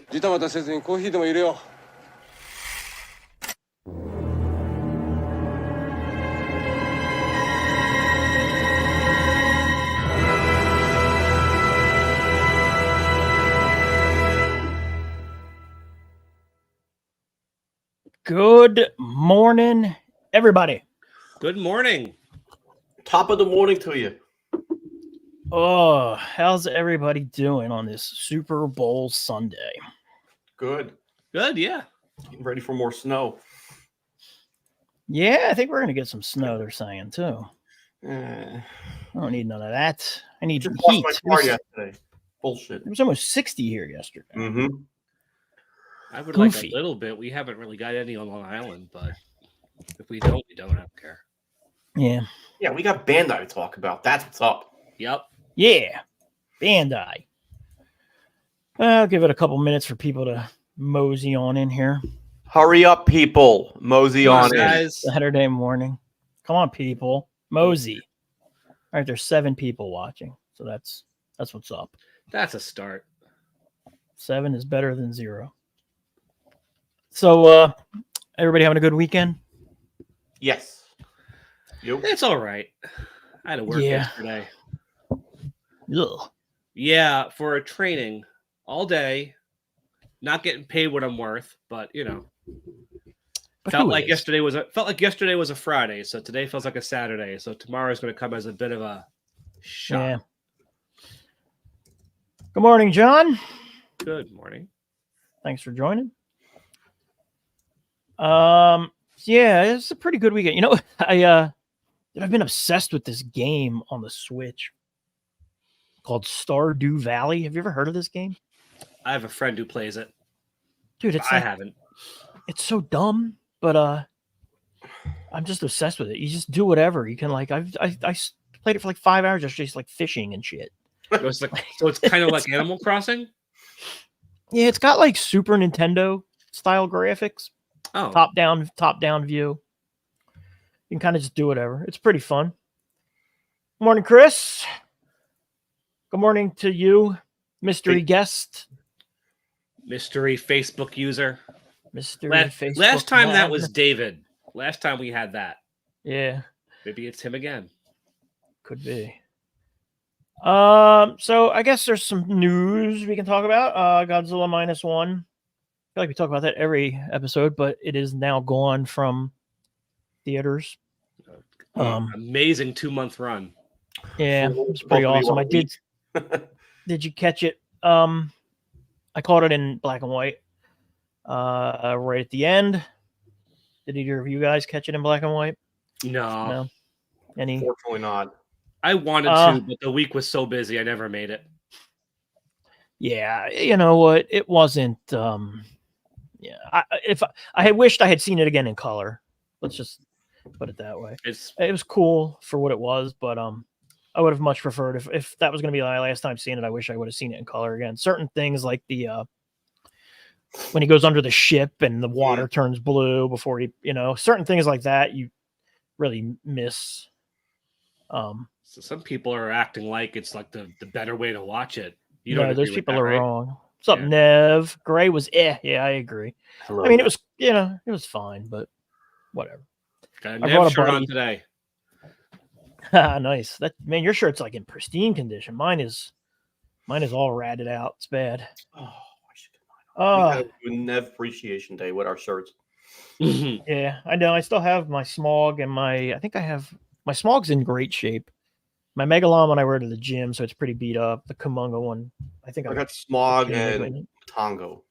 ジタバタせずにコーヒーでも入れよう。Good morning, everybody. Good morning. Top of the morning to you. Oh, how's everybody doing on this Super Bowl Sunday? Good. Good, yeah. Getting ready for more snow. Yeah, I think we're going to get some snow, they're saying, too. I I don't need none of that. I need just heat. washed my car yesterday. Bullshit. It was almost 60 here yesterday. Mm-hmm. I would Goofy. like a little bit. We haven't really got any on Long Island, but if we don't, we don't. I don't care. Yeah. Yeah, we got Bandai to talk about. That's what's up. Yep. Yeah. Bandai. I'll give it a couple minutes for people to mosey on in here. Hurry up, people. Mosey Come on, on in. guys. Saturday morning. Come on, people. Mosey. All right, there's 7 people watching, so that's what's up. That's a start. 7 is better than 0. So, everybody having a good weekend? Yes. You? It's all right. I had to work yesterday. Ugh. Yeah, for a training all day. Not getting paid what I'm worth, but you know. But felt like yesterday was a Friday, so today feels like a Saturday. So tomorrow is going to come as a bit of a shock. Yeah. Good morning, John. Good morning. Thanks for joining. Yeah, it's a pretty good weekend. You know, I've been obsessed with this game on the Switch called Stardew Valley. Have you ever heard of this game? I have a friend who plays it. Dude, I haven't. It's so dumb, but I'm just obsessed with it. You just do whatever. You can I played it for like 5 hours just like fishing and shit. So it's kind of like Animal Crossing? Yeah, it's got like Super Nintendo style graphics. Oh. Top down view. You can kind of just do whatever. It's pretty fun. Good morning, Chris. Good morning to you, mystery guest. Mystery Facebook user. Mystery Facebook. Last time man. that was David. Last time we had that. Yeah. Maybe it's him again. Could be. So I guess there's some news we can talk about. Godzilla -1. I feel like we talk about that every episode, but it is now gone from theaters. Amazing 2-month run. Yeah, it's pretty awesome. I did. Did you catch it? I caught it in black and white. Right at the end. Did either of you guys catch it in black and white? No. Any? Fortunately not. I wanted to, but the week was so busy, I never made it. Yeah, you know what? It wasn't. Yeah, I had wished I had seen it again in color. Let's just put it that way. It was cool for what it was, but I would have much preferred if that was going to be my last time seeing it. I wish I would have seen it in color again. Certain things like the when he goes under the ship and the water turns blue before he, certain things like that you really miss. So some people are acting like it's like the better way to watch it. Those people are right? wrong. What's up, Nev? Gray was Yeah, I agree. Hello. I mean, it was, it was fine, but whatever. Got a Nev shirt on today. Nice. Your shirt's like in pristine condition. Mine is all ratted out. It's bad. Oh, I should get mine. We got a Nev Appreciation Day with our shirts. Yeah, I know. I still have my Smog and my Smog's in great shape. My Megalon one I wear to the gym, so it's pretty beat up. The Kumonga one, I got Smog and Matango.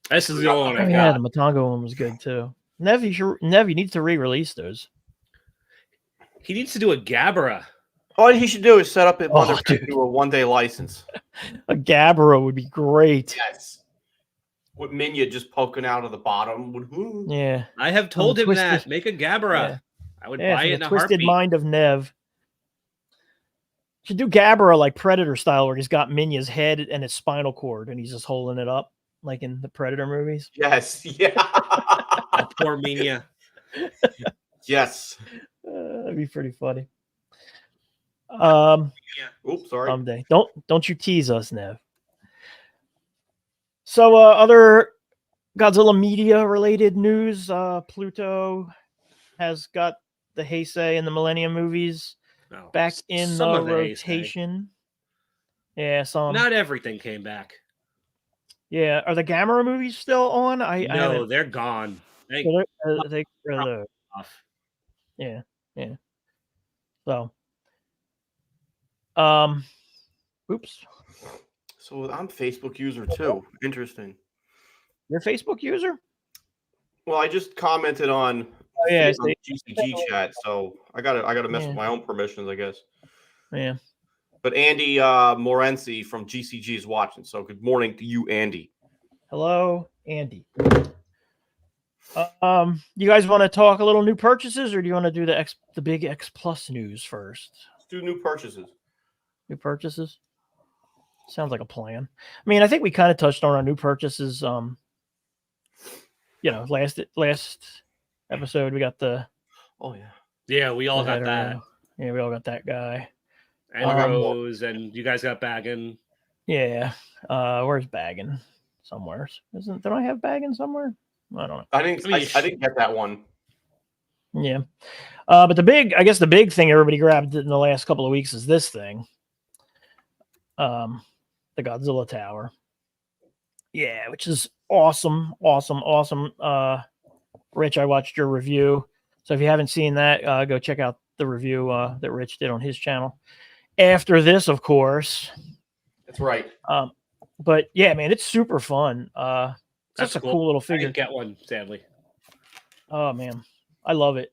This is the only one I got. Yeah, the Matango one was good too. Nev, you need to re-release those. He needs to do a Gabbara. All he should do is set up at WonderFest, do a one-day license. A Gabbara would be great. Yes. With Minya just poking out of the bottom. Yeah. I have told him that. Make a Gabbara. Yeah. I would buy it in a Twisted heartbeat. Mind of Nev. Should do Gabbara like Predator style, where he's got Minya's head and his spinal cord, and he's just holding it up like in the Predator movies. Yes, yeah. Poor Minya. Yes. That'd be pretty funny. Oops, sorry. Someday. Don't you tease us, Nev. So other Godzilla media related news. Pluto has got the Heisei and the Millennium movies back in some the of the rotation. Yeah, some. Not everything came back. Yeah, are the Gamera movies still on? No, they're gone. They off. Yeah. So, oops. So I'm Facebook user too. Interesting. You're a Facebook user? Well, I just commented on, on GCG chat, so I gotta mess with my own permissions, I guess. Yeah. But Andy Morency from GCG is watching, so good morning to you, Andy. Hello, Andy. You guys want to talk a little new purchases, or do you want to do the big X Plus news first? Let's do new purchases. New purchases? Sounds like a plan. I mean, I think we kind of touched on our new purchases. Last episode we got the. Oh yeah. Yeah, we all got that. Yeah, we all got that guy. And Rose, and you guys got Baggin. Yeah. Where's Baggin? Somewhere. Don't I have Baggin somewhere? I don't know. I didn't get that one. Yeah. But the big thing everybody grabbed in the last couple of weeks is this thing. The Godzilla Tower. Yeah, which is awesome. Rich, I watched your review. So if you haven't seen that, go check out the review that Rich did on his channel. After this, of course. That's right. But yeah, man, it's super fun. That's a cool little figure. I didn't get one, sadly. Oh man, I love it.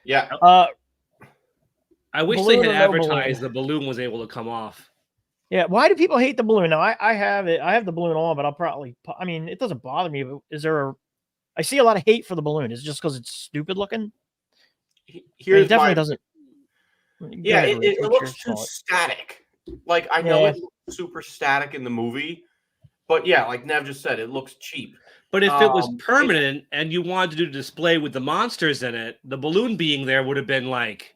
Yeah. I wish they had advertised the balloon was able to come off. Yeah. Why do people hate the balloon? Now I have it. I have the balloon on, but it doesn't bother me. But I see a lot of hate for the balloon. Is it just because it's stupid looking? It definitely doesn't. Yeah, it looks too static. Like I know it looks super static in the movie, but yeah, like Nev just said, it looks cheap. But if it was permanent and you wanted to do a display with the monsters in it, the balloon being there would have been like,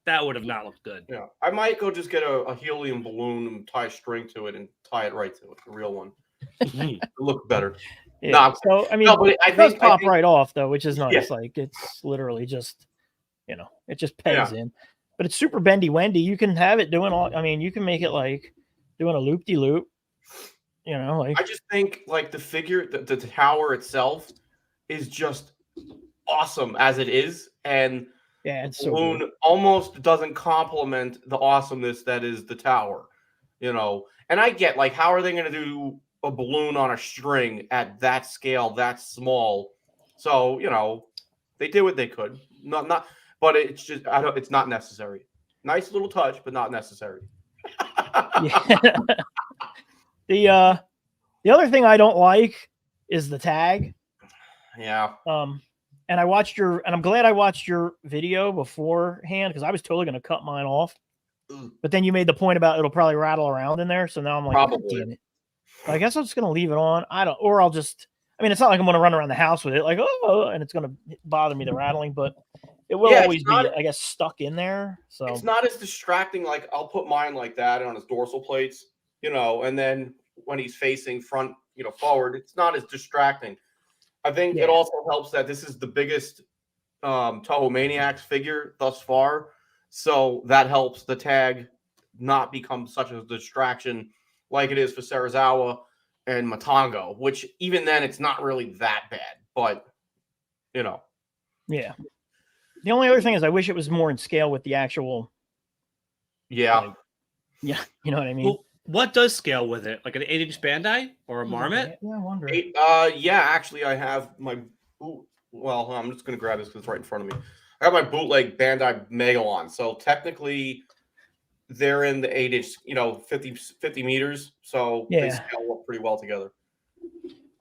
that would have not looked good. Yeah, I might go just get a helium balloon and tie a string to it and tie it right to it, the real one. It look better. Yeah. No, so I mean, it does pop right off though, which is nice. Yeah. Like it's literally just, it just pegs in. But it's super bendy wendy. You can have it doing all. I mean, you can make it like doing a loop de loop. I just think like the figure, the tower itself is just awesome as it is, and it's the balloon almost doesn't complement the awesomeness that is the tower. And I get like, how are they going to do a balloon on a string at that scale, that small? So they did what they could. Not, but it's just it's not necessary. Nice little touch, but not necessary. Yeah. The other thing I don't like is the tag. Yeah. And I'm glad I watched your video beforehand, because I was totally going to cut mine off. But then you made the point about it'll probably rattle around in there. So now I'm like, damn it. But I guess I'm just going to leave it on. It's not like I'm going to run around the house with it like, and it's going to bother me, the rattling, but it will always be, I guess, stuck in there. So it's not as distracting. Like I'll put mine like that on his dorsal plates, and then when he's facing front, forward, it's not as distracting. I think it also helps that this is the biggest Toho Maniacs figure thus far. So that helps the tag not become such a distraction like it is for Serizawa and Matango, which even then it's not really that bad, but Yeah. The only other thing is I wish it was more in scale with the actual. Yeah. You know what I mean? Well, what does scale with it? Like an 8-inch Bandai or a Marmot? Yeah, I wonder. Yeah, actually I have my boot. Well, I'm just going to grab this because it's right in front of me. I got my bootleg Bandai Megalon. So technically they're in the 8-inch, 50 meters. So they scale up pretty well together.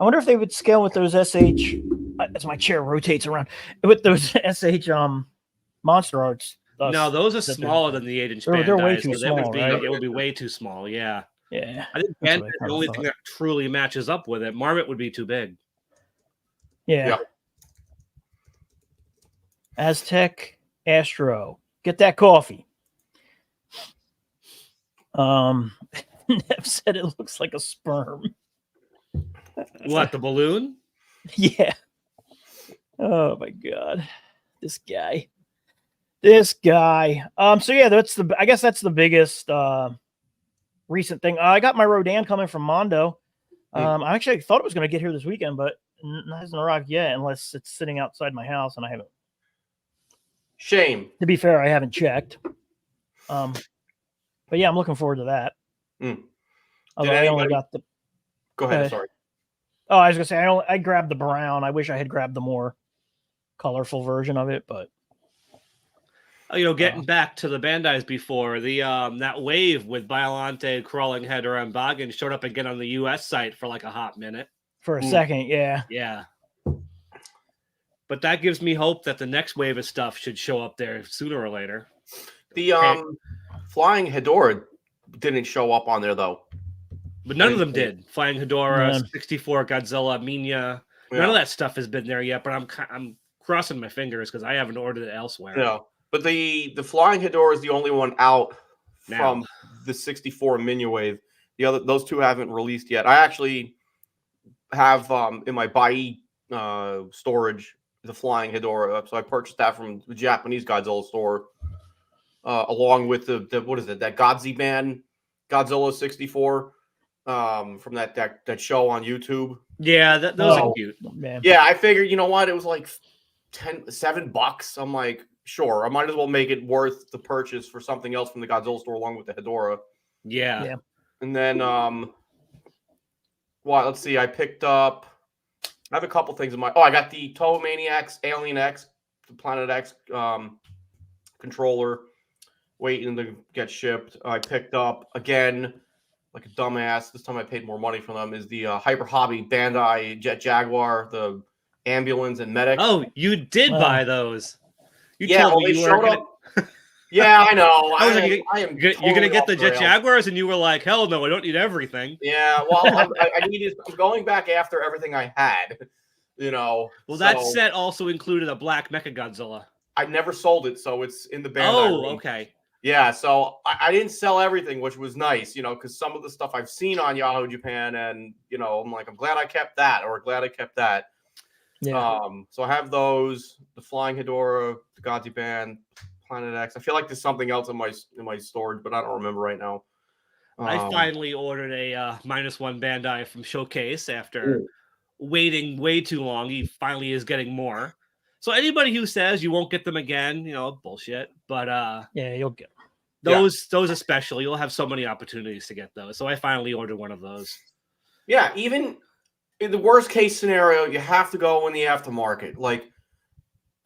I wonder if they would scale with those SH. As my chair rotates around, with those SH Monster Arts. No, those are smaller than the 8-inch Bandai. They're way too small, right? It would be way too small. Yeah. Yeah. I think Bandai is the only thing that truly matches up with it. Marmot would be too big. Yeah. Aztec Astro. Get that coffee. Nev said it looks like a sperm. What, the balloon? Yeah. Oh my god, this guy. So yeah, I guess that's the biggest recent thing. I got my Rodan coming from Mondo. I actually thought it was going to get here this weekend, but it hasn't arrived yet, unless it's sitting outside my house and I haven't. Shame. To be fair, I haven't checked. But yeah, I'm looking forward to that. Although I only got the. Go ahead. Sorry. Oh, I was gonna say I grabbed the brown. I wish I had grabbed the more colorful version of it, but. Getting back to the Bandais before, the that wave with Biolante, Crawling Header, and Boggin showed up again on the US site for like a hot minute. For a second, yeah. Yeah. But that gives me hope that the next wave of stuff should show up there sooner or later. The Flying Hedorah didn't show up on there, though. But none of them did. Flying Hedorah, 64, Godzilla, Minya. None of that stuff has been there yet, but I'm crossing my fingers because I haven't ordered it elsewhere. No. But the Flying Hedorah is the only one out from the 64 Minya wave. Those two haven't released yet. I actually have in my Bai storage the Flying Hedorah, so I purchased that from the Japanese Godzilla store, along with the what is it, that Godzilla Godzilla 64 from that show on YouTube. Yeah, those are cute. Man. Yeah, I figured, you know what, it was like $7. I'm like, sure, I might as well make it worth the purchase for something else from the Godzilla store along with the Hedorah. Yeah. And then, let's see, I picked up, I have a couple things in my, I got the Toho Maniacs Alien X, the Planet X controller waiting to get shipped. I picked up, again, like a dumbass, this time I paid more money for them, is the Hyper Hobby Bandai Jet Jaguar, the ambulance and medic. Oh, you did buy those. You told me you were gonna... Yeah, I know. You're going to get the Jet Jaguars, and you were like, hell no, I don't need everything. Yeah, well, I'm going back after everything I had, Well, that set also included a black Mechagodzilla. I never sold it, so it's in the Bandai. Oh, okay. Yeah, so I didn't sell everything, which was nice, because some of the stuff I've seen on Yahoo Japan, and, I'm like, I'm glad I kept that, or glad I kept that. Yeah. So I have those, the Flying Hedorah, the Godzilla Band, Planet X. I feel like there's something else in my storage, but I don't remember right now. I finally ordered a -1 Bandai from Showcase after waiting way too long. He finally is getting more. So anybody who says you won't get them again, bullshit. But yeah, you'll get those especially. You'll have so many opportunities to get those. So I finally ordered one of those. Yeah, even in the worst case scenario, you have to go in the aftermarket. Like,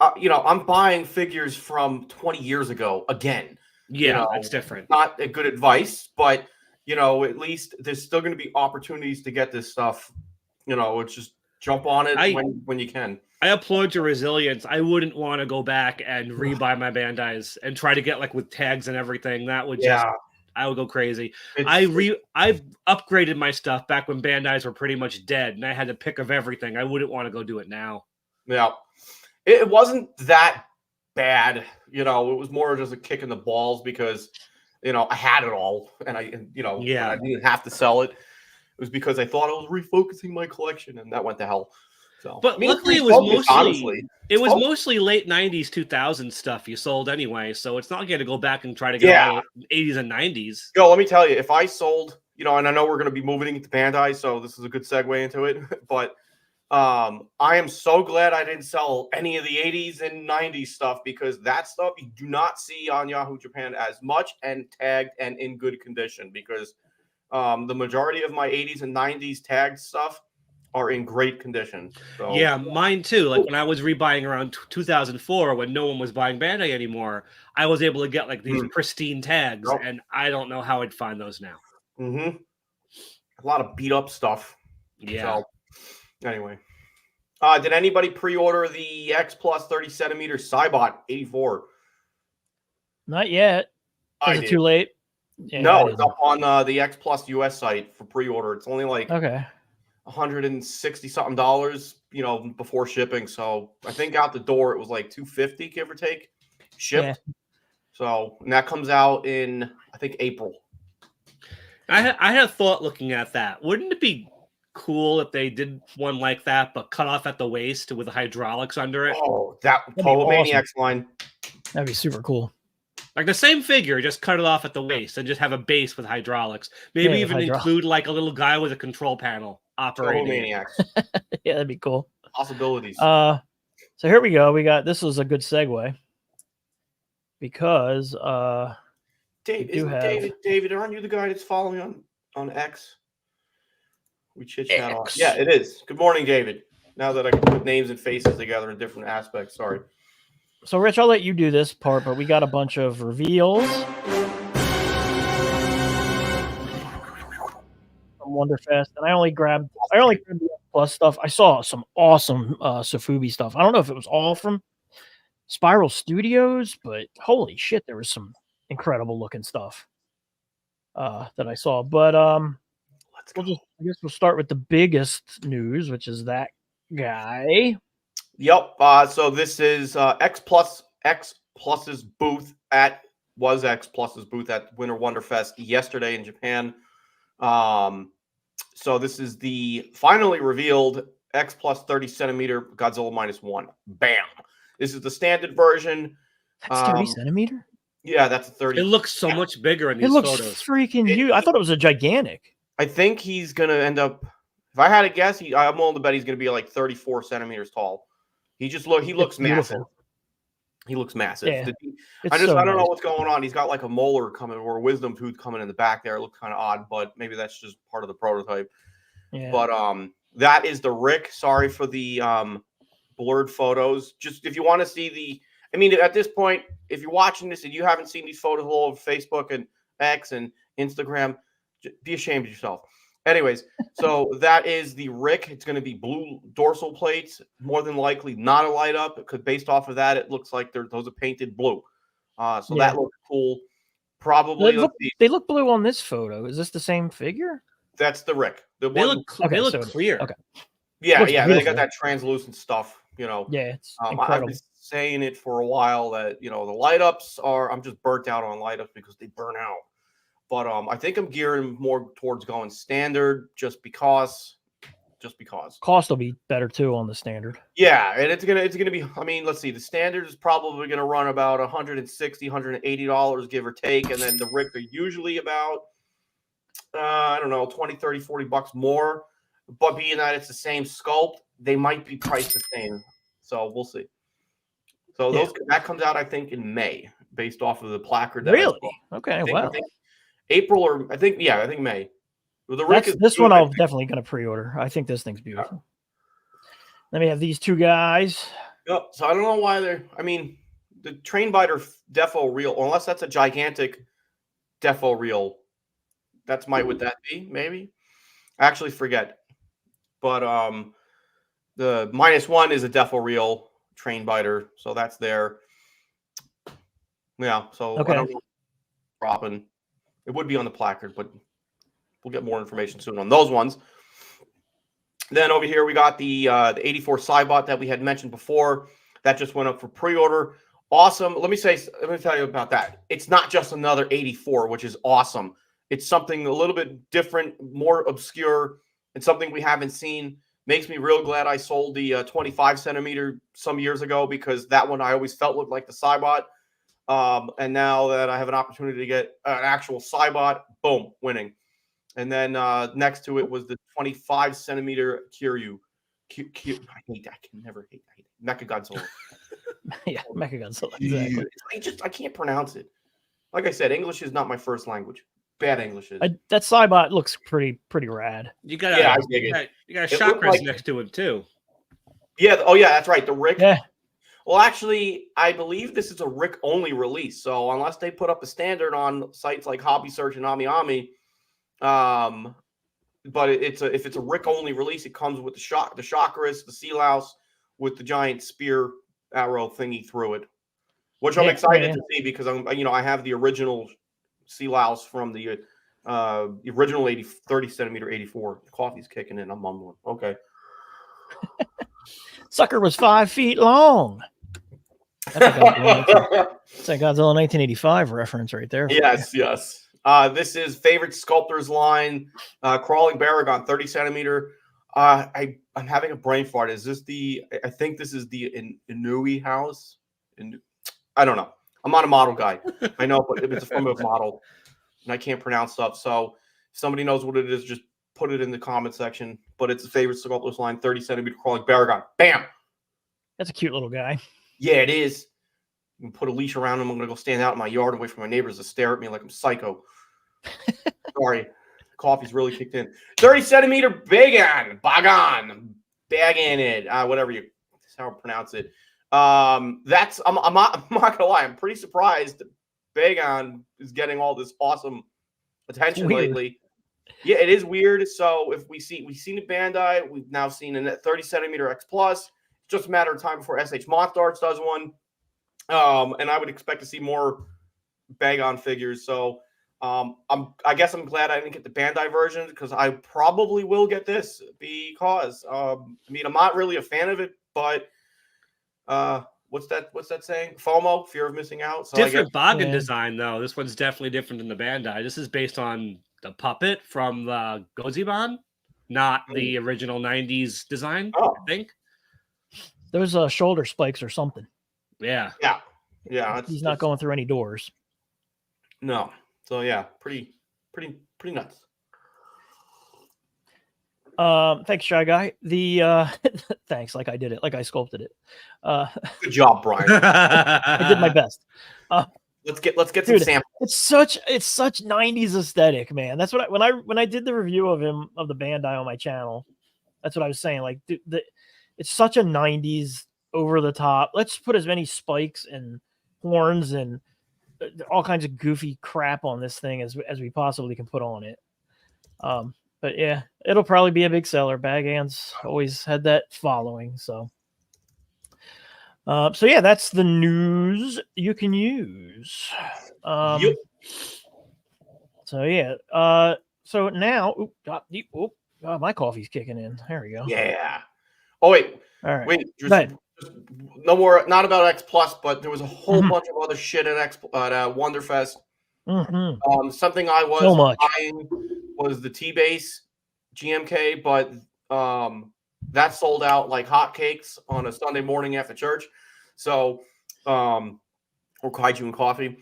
I'm buying figures from 20 years ago again. Yeah, that's different. Not a good advice, but at least there's still going to be opportunities to get this stuff. It's just jump on it when you can. I applaud your resilience. I wouldn't want to go back and rebuy my Bandais and try to get with tags and everything. That would I would go crazy. I've upgraded my stuff back when Bandais were pretty much dead, and I had to pick of everything. I wouldn't want to go do it now. Yeah. It wasn't that bad, it was more just a kick in the balls because, I had it all and I didn't have to sell it. It was because I thought I was refocusing my collection and that went to hell. So, but luckily it was mostly late 90s, 2000s stuff you sold anyway. So it's not going to go back and try to get all 80s and 90s. Yo, let me tell you, if I sold, and I know we're going to be moving into Bandai, so this is a good segue into it, but I am so glad I didn't sell any of the 80s and 90s stuff because that stuff you do not see on Yahoo Japan as much and tagged and in good condition because the majority of my 80s and 90s tagged stuff are in great condition. So, yeah, mine too. Like when I was rebuying around 2004 when no one was buying Bandai anymore, I was able to get these pristine tags and I don't know how I'd find those now. Mm-hmm. A lot of beat up stuff. Yeah. So, anyway, did anybody pre-order the X Plus 30 centimeter Cybot 84? Not yet. Is it too late? Yeah, no, it's up on the X Plus US site for pre-order. It's only $160 something dollars, before shipping. So I think out the door it was $250, give or take, shipped. Yeah. So and that comes out in I think April. I had a thought looking at that. Wouldn't it be cool if they did one like that, but cut off at the waist with hydraulics under it. Oh, that'd be awesome. Maniacs line. That'd be super cool. Like the same figure, just cut it off at the waist and just have a base with hydraulics. Maybe even include like a little guy with a control panel operating. Maniacs. Yeah, that'd be cool. Possibilities. So here we go. We got, this was a good segue because David, aren't you the guy that's following me on X? We chit chat off. Yeah, it is. Good morning, David. Now that I can put names and faces together in different aspects. Sorry. So, Rich, I'll let you do this part, but we got a bunch of reveals from WonderFest, and I only grabbed the Plus stuff. I saw some awesome Sofubi stuff. I don't know if it was all from Spiral Studios, but holy shit, there was some incredible looking stuff that I saw. But I guess we'll start with the biggest news, which is that guy. Yep. So this is X Plus's booth at Winter Wonderfest yesterday in Japan. So this is the finally revealed X Plus 30 centimeter Godzilla -1. Bam. This is the standard version. That's 30 centimeter? Yeah, that's a 30. It looks so much bigger in these photos. It looks freaking huge. I thought it was a gigantic. I think he's going to end up, if I had to guess, I'm willing to bet he's going to be like 34 centimeters tall. He looks massive. He looks massive. Yeah, I don't know what's going on. He's got like a molar coming or a wisdom tooth coming in the back there. It looks kind of odd, but maybe that's just part of the prototype. Yeah. But that is the Rick. Sorry for the blurred photos. Just if you want to see at this point, if you're watching this and you haven't seen these photos all over Facebook and X and Instagram, be ashamed of yourself. Anyways, so that is the Rick. It's going to be blue dorsal plates, more than likely not a light up, because based off of that, it looks like those are painted blue. So that looks cool. Probably they look blue on this photo. Is this the same figure? That's the Rick. They look clear. Okay. Yeah, they got that translucent stuff. Yeah, it's incredible. I've been saying it for a while that the light ups I'm just burnt out on light ups because they burn out. But I think I'm gearing more towards going standard just because. Cost will be better too on the standard. Yeah, and it's gonna be. I mean, let's see. The standard is probably gonna run about $160, $180, give or take, and then the Rick are usually about I don't know, 20, 30, 40 bucks more. But being that it's the same sculpt, they might be priced the same. So we'll see. So that comes out, I think, in May, based off of the placard. Really? Okay. Wow. I think April or I think May. Well, the Rick this one I'm definitely going to pre-order. I think this thing's beautiful. Let me have these two guys. Yep. So I don't know why the Train Biter Defo reel, unless that's a gigantic Defo reel, would that be? Maybe. I actually forget. But the -1 is a Defo reel Train Biter, so that's there. Yeah. So I don't know. Dropping. It would be on the placard, but we'll get more information soon on those ones. Then over here we got the 84 Cybot that we had mentioned before. That just went up for pre-order. Awesome. Let me tell you about that. It's not just another 84, which is awesome. It's something a little bit different, more obscure, and something we haven't seen. Makes me real glad I sold the 25 centimeter some years ago, because that one I always felt looked like the Cybot. And now that I have an opportunity to get an actual Cybot, boom, winning. And then next to it was the 25 centimeter Kiryu. I hate that. I can never hate that. Mechagodzilla. Yeah, Mechagodzilla. Exactly. I can't pronounce it. Like I said, English is not my first language. Bad English is. That Cybot looks pretty rad. You got chakras next to it too. Yeah. Oh yeah, that's right. The Rick. Yeah. Well, actually, I believe this is a Rick only release. So unless they put up a standard on sites like Hobby Search and Ami, but if it's a Rick only release, it comes with the chakras, the sea louse with the giant spear arrow thingy through it, which I'm excited to see, because I have the original sea louse from the original 30 centimeter 84. The coffee's kicking in. I'm mumbling. Okay. Sucker was 5 feet long. That's a Godzilla 1985 reference right there. Yes. This is favorite sculptors line, Crawling Baragon 30 centimeter. I'm having a brain fart. Is this the? I think this is the Inui house. I don't know. I'm not a model guy. I know, but if it's a form of model, and I can't pronounce stuff, so if somebody knows what it is, just put it in the comment section. But it's a favorite sculptor's line, 30-centimeter crawling Baragon. Bam. That's a cute little guy. Yeah, it is. You can put a leash around him. I'm gonna go stand out in my yard and wait for my neighbors to stare at me like I'm psycho. Sorry. Coffee's really kicked in. 30-centimeter Bagon, bagging it, whatever that's how I pronounce it. I'm not gonna lie, I'm pretty surprised that Bagon is getting all this awesome attention lately. Yeah, it is weird. So if we've seen the Bandai, we've now seen a 30-centimeter X Plus. It's just a matter of time before SH Monstars does one. And I would expect to see more Bagon figures. So I guess I'm glad I didn't get the Bandai version because I probably will get this because I mean I'm not really a fan of it, but what's that saying? FOMO, fear of missing out. So different Bagon design though. This one's definitely different than the Bandai. This is based on the puppet from the Godzilla, not the original 90s design. I think those shoulder spikes or something. Yeah. He's not going through any doors. No. So yeah, pretty nuts. Thanks, Shy Guy. The thanks, like I did it, like I sculpted it. Good job, Brian. I did my best. Let's get some samples. It's such 90s aesthetic, man. That's what when I did the review of the Bandai on my channel, that's what I was saying. Like it's such a 90s over the top. Let's put as many spikes and horns and all kinds of goofy crap on this thing as we possibly can put on it. But yeah, it'll probably be a big seller. Bagan's always had that following. So yeah, that's the news you can use. So yeah. So now, my coffee's kicking in. There we go. Yeah. Oh wait. All right. Wait. Just no more. Not about X Plus, but there was a whole bunch of other shit at WonderFest. Something I was buying was the T-Base GMK, but that sold out like hotcakes on a Sunday morning after church. So, or Kaiju and coffee.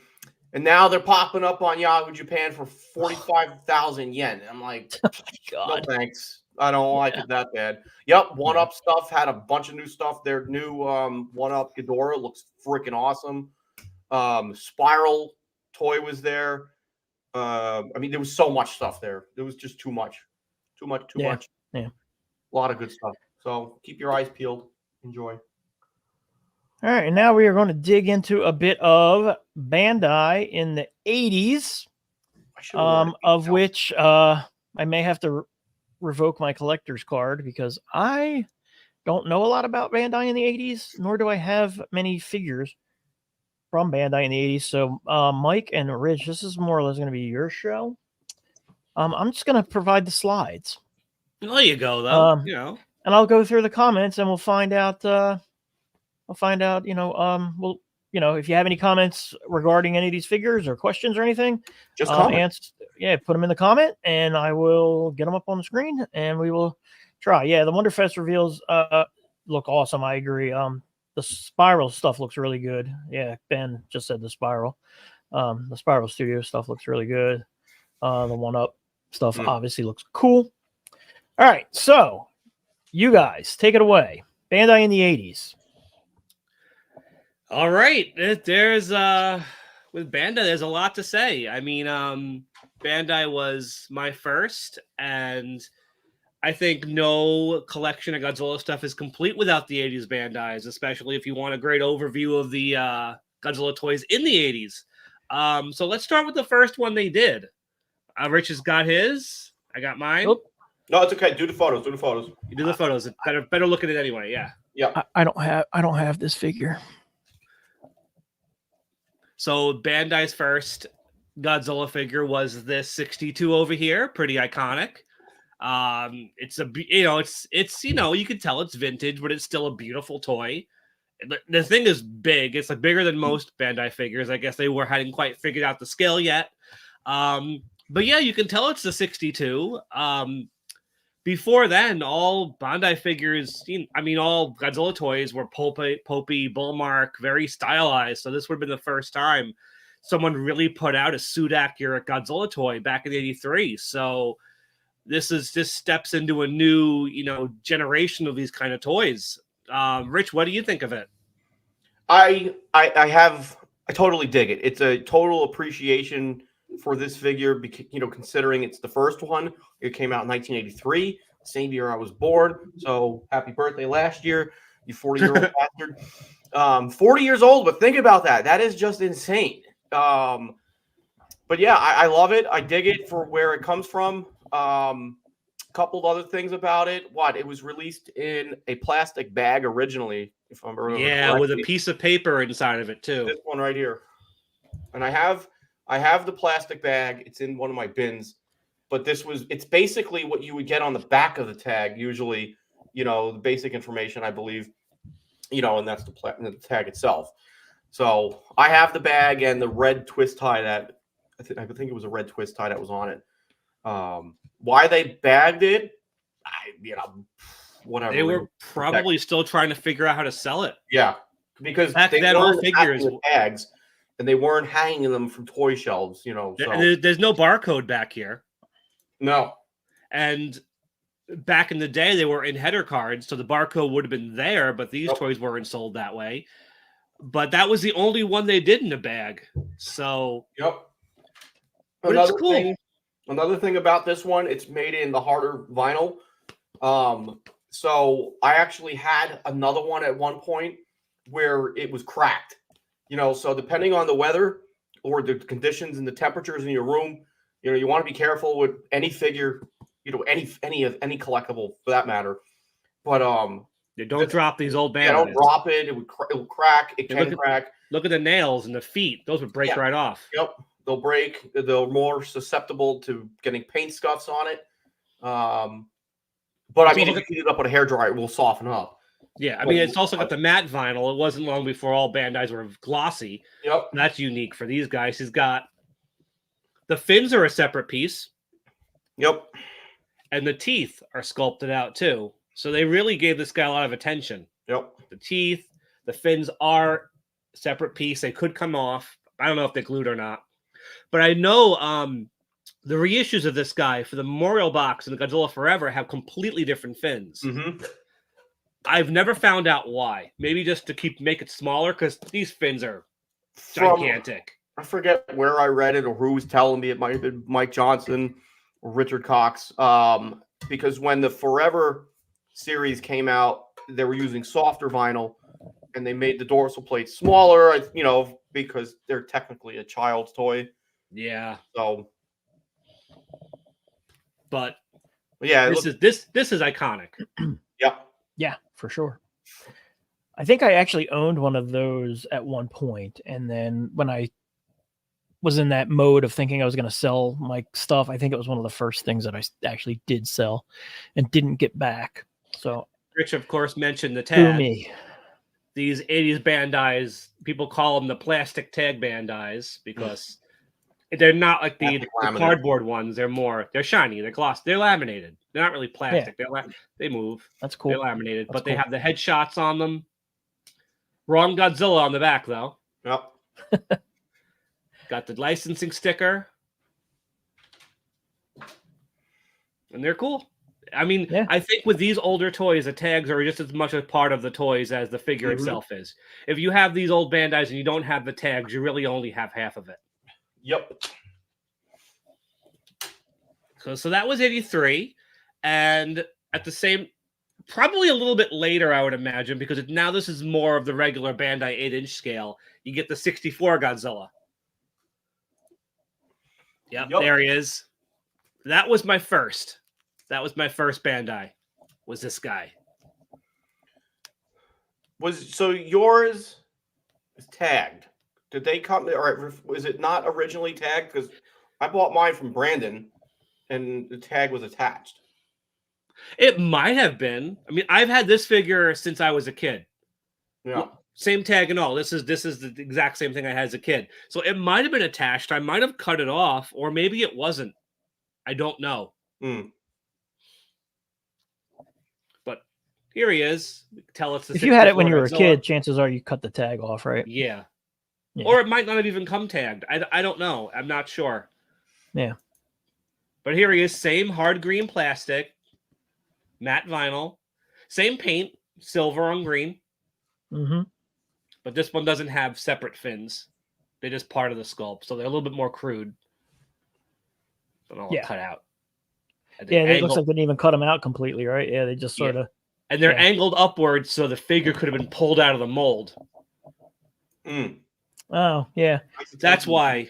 And now they're popping up on Yahoo Japan for 45,000 yen. I'm like, no thanks. I don't like it that bad. Yep, One-Up stuff had a bunch of new stuff. Their new One-Up Ghidorah looks freaking awesome. Spiral toy was there. I mean, there was so much stuff there. There was just too much. Too much. Yeah. A lot of good stuff. So keep your eyes peeled. Enjoy. All right, and now we are going to dig into a bit of Bandai in the 80s, of which I may have to revoke my collector's card because I don't know a lot about Bandai in the 80s, nor do I have many figures from Bandai in the 80s. So Mike and Rich, this is more or less going to be your show. I'm just going to provide the slides. There you go, though. And I'll go through the comments and we'll find out. If you have any comments regarding any of these figures or questions or anything, just comment. Put them in the comment and I will get them up on the screen and we will try. Yeah, the WonderFest reveals look awesome. I agree. The Spiral stuff looks really good. Yeah, Ben just said the Spiral. The Spiral Studio stuff looks really good. The One-Up stuff obviously looks cool. All right, so you guys take it away. Bandai in the 80s. All right, there's with Bandai, there's a lot to say. I mean, Bandai was my first, and I think no collection of Godzilla stuff is complete without the 80s Bandais, especially if you want a great overview of the Godzilla toys in the 80s. So let's start with the first one they did. Rich has got his. I got mine. Oh. No, it's okay. Do the photos. You do the photos. Better look at it anyway. Yeah. I don't have this figure. So Bandai's first Godzilla figure was this 62 over here, pretty iconic. It's you can tell it's vintage, but it's still a beautiful toy. The thing is big. It's like bigger than most Bandai figures. I guess they hadn't quite figured out the scale yet. But yeah, you can tell it's the 62. before then, all Bandai figures, I mean, all Godzilla toys were pulpy, bullmark, very stylized. So this would have been the first time someone really put out a suit accurate Godzilla toy back in '83. So this just steps into a new, generation of these kind of toys. Rich, what do you think of it? I totally dig it. It's a total appreciation for this figure, considering it's the first one. It came out in 1983, same year I was born. So happy birthday last year, you 40-year-old bastard. 40 years old, but think about that. That is just insane. But yeah, I love it. I dig it for where it comes from. Couple of other things about it. It was released in a plastic bag originally, if I'm remembering correctly. With a piece of paper inside of it too. This one right here. And I have the plastic bag. It's in one of my bins. But it's basically what you would get on the back of the tag, usually, the basic information, I believe, and that's the tag itself. So I have the bag and the red twist tie that I think it was a red twist tie that was on it. Why they bagged it, whatever. They were probably still trying to figure out how to sell it. Yeah, because back then all figures tags, and they weren't hanging them from toy shelves. So. There's no barcode back here. No, and back in the day, they were in header cards, so the barcode would have been there, but these toys weren't sold that way. But that was the only one they did in a bag. So, but it's cool. Another thing about this one, it's made in the harder vinyl. So I actually had another one at one point where it was cracked. So depending on the weather or the conditions and the temperatures in your room, you want to be careful with any figure, any collectible for that matter. But don't drop these old Bandai. Yeah, don't drop it. It will crack. It can crack. Look at the nails and the feet; those would break right off. Yep, they'll break. They're more susceptible to getting paint scuffs on it. But I mean, if you heat it up with a hairdryer, it will soften up. Yeah, I mean, it's also got the matte vinyl. It wasn't long before all Bandais were glossy. Yep, that's unique for these guys. He's got. The fins are a separate piece. Yep. And the teeth are sculpted out too. So they really gave this guy a lot of attention. Yep. The teeth, the fins are a separate piece. They could come off. I don't know if they're glued or not. But I know the reissues of this guy for the Memorial Box and the Godzilla Forever have completely different fins. Mm-hmm. I've never found out why. Maybe just to make it smaller, because these fins are gigantic. I forget where I read it or who was telling me. It might have been Mike Johnson or Richard Cox. Because when the Forever series came out, they were using softer vinyl, and they made the dorsal plates smaller. Because they're technically a child's toy. Yeah. So. But yeah, this is iconic. Yep. Yeah, for sure. I think I actually owned one of those at one point, and then when I was in that mode of thinking I was going to sell my stuff, I think it was one of the first things that I actually did sell and didn't get back. So Rich, of course, mentioned the tag. Me. These 80s Bandais, people call them the plastic tag Bandais because they're not like the cardboard ones. They're shiny, they're glossy, they're laminated. They're not really plastic. Yeah. They move. That's cool. They're laminated, but they have the headshots on them. Wrong Godzilla on the back, though. Yep. Got the licensing sticker. And they're cool. I mean, I think with these older toys, the tags are just as much a part of the toys as the figure itself is. If you have these old Bandais and you don't have the tags, you really only have half of it. Yep. So that was 83. And at the same, probably a little bit later, I would imagine, because now this is more of the regular Bandai 8-inch scale. You get the 64 Godzilla. Yep, there he is. That was my first. That was my first Bandai. Was this guy? So yours is tagged? Did they come, or was it not originally tagged? Because I bought mine from Brandon, and the tag was attached. It might have been. I mean, I've had this figure since I was a kid. Yeah. Same tag and all. This is the exact same thing I had as a kid. So it might have been attached. I might have cut it off, or maybe it wasn't. I don't know. Here he is. Tell us if you had it when you were Godzilla. a kid, chances are you cut the tag off, right? Yeah. Or it might not have even come tagged. I don't know. I'm not sure. Yeah. But here he is. Same hard green plastic, matte vinyl, same paint, silver on green. Mm-hmm. But this one doesn't have separate fins. They're just part of the sculpt, so they're a little bit more crude. But all cut out. Yeah, it looks like they didn't even cut them out completely, right? Yeah, they just sort of. And they're angled upwards, so the figure could have been pulled out of the mold. Oh, yeah. That's why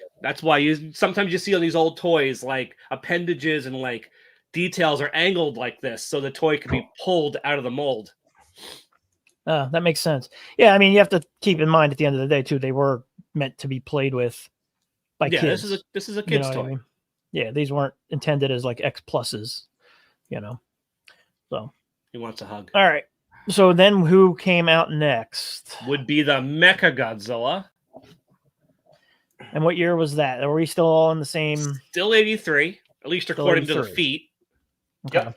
you sometimes you see on these old toys like appendages and like details are angled like this, so the toy can be pulled out of the mold. That makes sense. Yeah, I mean, you have to keep in mind at the end of the day too, they were meant to be played with by kids. This is a kid's toy. I mean? Yeah, these weren't intended as like X pluses, So he wants a hug. All right. So then who came out next? Would be the Mecha Godzilla. And what year was that? Are we still all in the same? Still 83, at least according to the feet. Okay. Yep.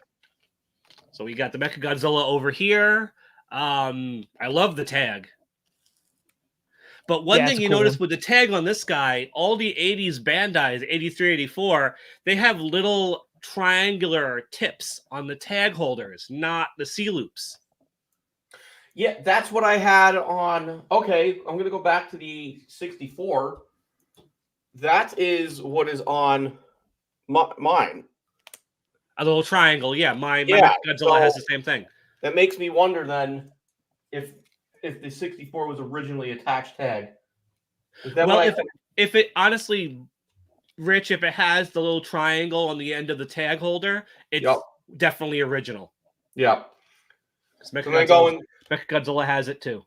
So we got the Mecha Godzilla over here. I love the tag. But one thing you notice with the tag on this guy, all the 80s Bandais, 83, 84, they have little triangular tips on the tag holders, not the C-loops. Yeah, that's what I had on. Okay, I'm going to go back to the 64. That is what is on mine. A little triangle, yeah. My Godzilla has the same thing. That makes me wonder then if the 64 was originally attached tag. Well, if it honestly, Rich, if it has the little triangle on the end of the tag holder, it's definitely original. Yeah. Mecha Godzilla has it too.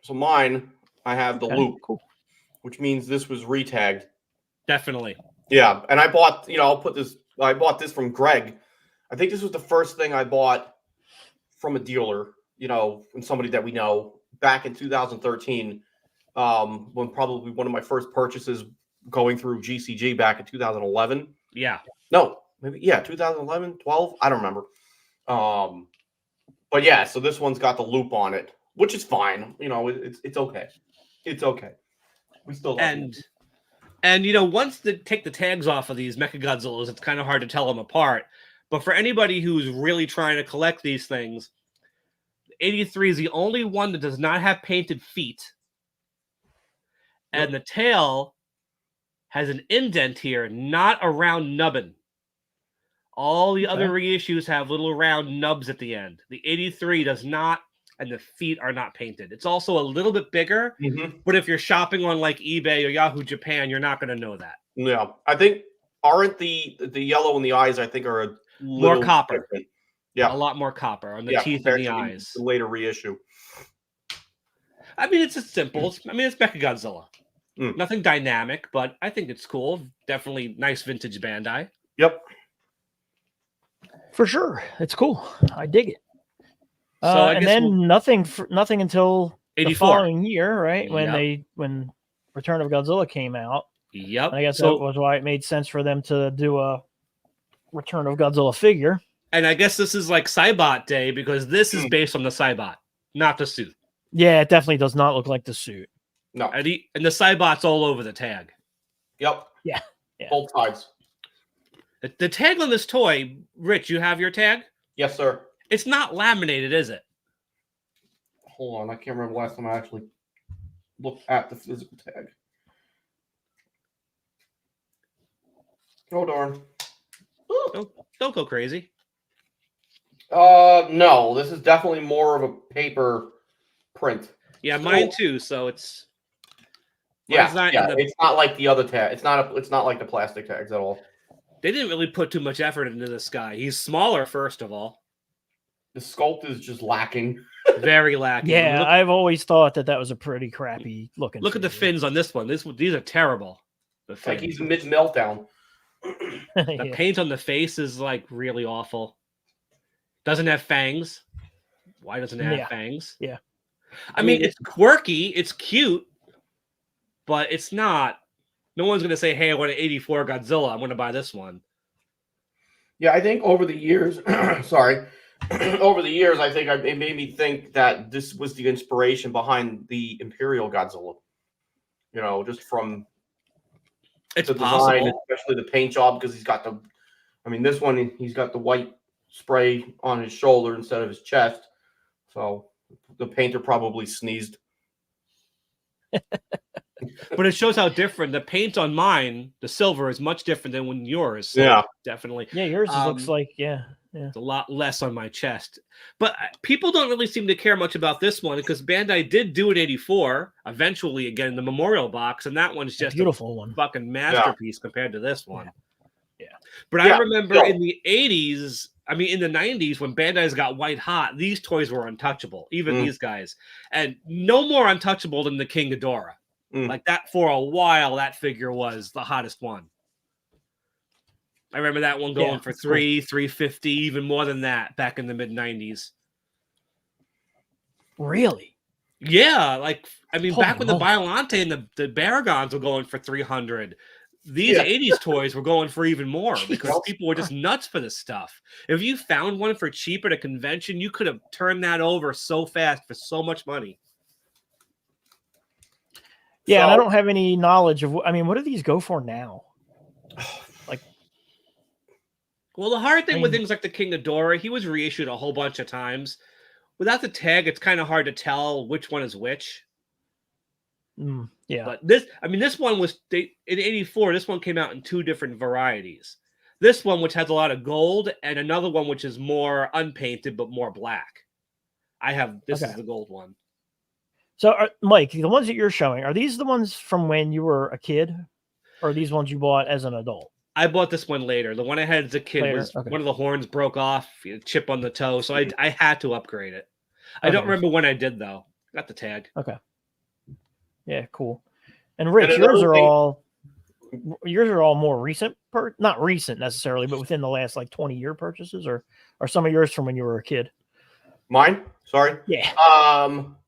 So mine, I have the loop, which means this was retagged. Definitely. Yeah, and I bought, I bought this from Greg. I think this was the first thing I bought from a dealer, from somebody that we know back in 2013, when probably one of my first purchases going through GCG back in 2011. Yeah. No, maybe, 2011, 12. I don't remember. But yeah, so this one's got the loop on it, which is fine. It's okay. It's okay. We still love it. And once they take the tags off of these Mechagodzillas, it's kind of hard to tell them apart. But for anybody who's really trying to collect these things, 83 is the only one that does not have painted feet. And the tail has an indent here, not a round nubbin. All the other reissues have little round nubs at the end. The 83 does not, and the feet are not painted. It's also a little bit bigger, but if you're shopping on like eBay or Yahoo Japan, you're not going to know that. Yeah, I think aren't the yellow in the eyes? I think are a more copper. Different. Yeah, a lot more copper on the teeth and the eyes. The later reissue. I mean, it's just simple. It's Mechagodzilla. Nothing dynamic, but I think it's cool. Definitely nice vintage Bandai. Yep. For sure, it's cool. I dig it. And then nothing until 84. The following year, right? When Return of Godzilla came out. Yep. And I guess that was why it made sense for them to do a Return of Godzilla figure. And I guess this is like Cybot Day because this is based on the Cybot, not the suit. Yeah, it definitely does not look like the suit. No. And the Cybot's all over the tag. Yep. Yeah. Both sides. The tag on this toy, Rich, you have your tag? Yes, sir. It's not laminated, is it? Hold on. I can't remember the last time I actually looked at the physical tag. Oh, darn. Don't go crazy. No. This is definitely more of a paper print. Yeah, mine too. So it's... It's not like the other tag. It's not like the plastic tags at all. They didn't really put too much effort into this guy. He's smaller, first of all. The sculpt is just lacking. Very lacking. Yeah, I've always thought that was a pretty crappy looking. Look at the fins on this one. These are terrible. It's like he's mid meltdown. The paint on the face is like really awful. Doesn't have fangs. Why doesn't it have fangs? Yeah. I mean, it's quirky. It's cute. But it's not. No one's going to say, hey, I want an 84 Godzilla. I'm going to buy this one. Yeah, I think over the years, over the years, I think it made me think that this was the inspiration behind the Imperial Godzilla. You know, just from it's the possible. design, especially the paint job, because he's got this one, he's got the white spray on his shoulder instead of his chest. So the painter probably sneezed. But it shows how different the paint on mine, the silver, is much different than when yours. So yeah, definitely. Yeah, yours looks like it's a lot less on my chest. But people don't really seem to care much about this one because Bandai did do an 84 eventually again in the memorial box, and that one's just a beautiful one, fucking masterpiece compared to this one. Yeah. But I remember in the 80s, I mean in the 90s when Bandai's got white hot, these toys were untouchable, even these guys, and no more untouchable than the King Ghidorah. Like that for a while, that figure was the hottest one. I remember that one going for $350, even more than that back in the mid 90s. Really? Yeah, like I mean, back when the Biollante and the Baragons were going for $300, these 80s toys were going for even more because people were just nuts for this stuff. If you found one for cheap at a convention, you could have turned that over so fast for so much money. Yeah, and I don't have any knowledge of. I mean, what do these go for now? Like, well, the hard thing with things like the King Ghidorah, he was reissued a whole bunch of times. Without the tag, it's kind of hard to tell which one is which. Yeah, but this one was in '84. This one came out in two different varieties. This one, which has a lot of gold, and another one which is more unpainted but more black. This is the gold one. So, Mike, the ones that you're showing, are these the ones from when you were a kid? Or are these ones you bought as an adult? I bought this one later. The one I had as a kid was one of the horns broke off, chip on the toe. So I had to upgrade it. I don't remember when I did, though. Got the tag. Okay. Yeah, cool. And Rich, yours are all more recent, not recent necessarily, but within the last like 20-year purchases, or are some of yours from when you were a kid? Mine? Sorry. Yeah.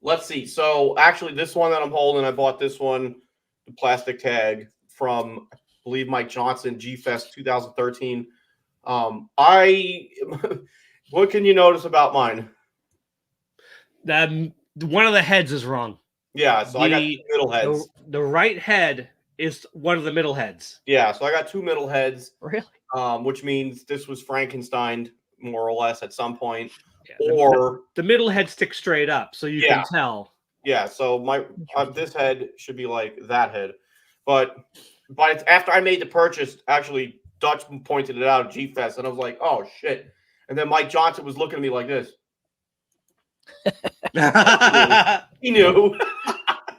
Let's see. So actually, this one that I'm holding, I bought this one, the plastic tag from, I believe, Mike Johnson, G-Fest 2013. What can you notice about mine? One of the heads is wrong. Yeah, so I got two middle heads. The right head is one of the middle heads. Yeah, so I got two middle heads. Really? Which means this was Frankenstein, more or less, at some point. Yeah, or the middle head sticks straight up, so you can tell. Yeah, so this head should be like that head. But after I made the purchase, actually, Dutch pointed it out at G-Fest, and I was like, oh, shit. And then Mike Johnson was looking at me like this. He knew.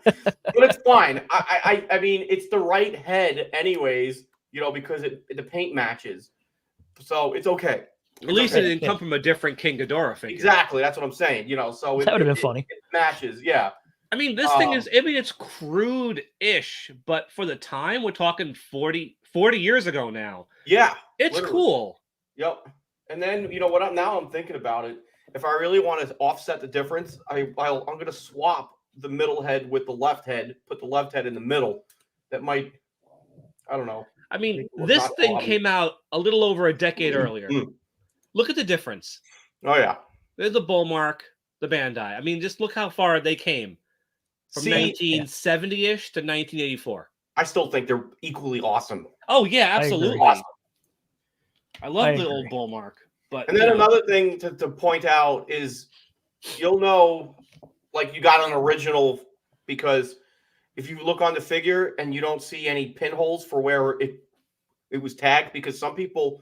But it's fine. I mean, it's the right head anyways, because the paint matches. So it's okay. At least it didn't come from a different King Ghidorah figure. Exactly. That's what I'm saying. So that would have been funny. It matches. Yeah. I mean, this thing is, it's crude-ish, but for the time, we're talking 40 years ago now. Yeah. It's literally cool. Yep. And then, I'm thinking about it. If I really want to offset the difference, I'm going to swap the middle head with the left head, put the left head in the middle. That might, I don't know. I mean, this thing came out a little over a decade earlier. Look at the difference. Oh, yeah. There's the Bullmark, the Bandai. I mean, just look how far they came from 1970-ish to 1984. I still think they're equally awesome. Oh, yeah, absolutely. Awesome. I love the old Bullmark. And then another thing to point out is you'll know, like, you got an original, because if you look on the figure and you don't see any pinholes for where it was tagged, because some people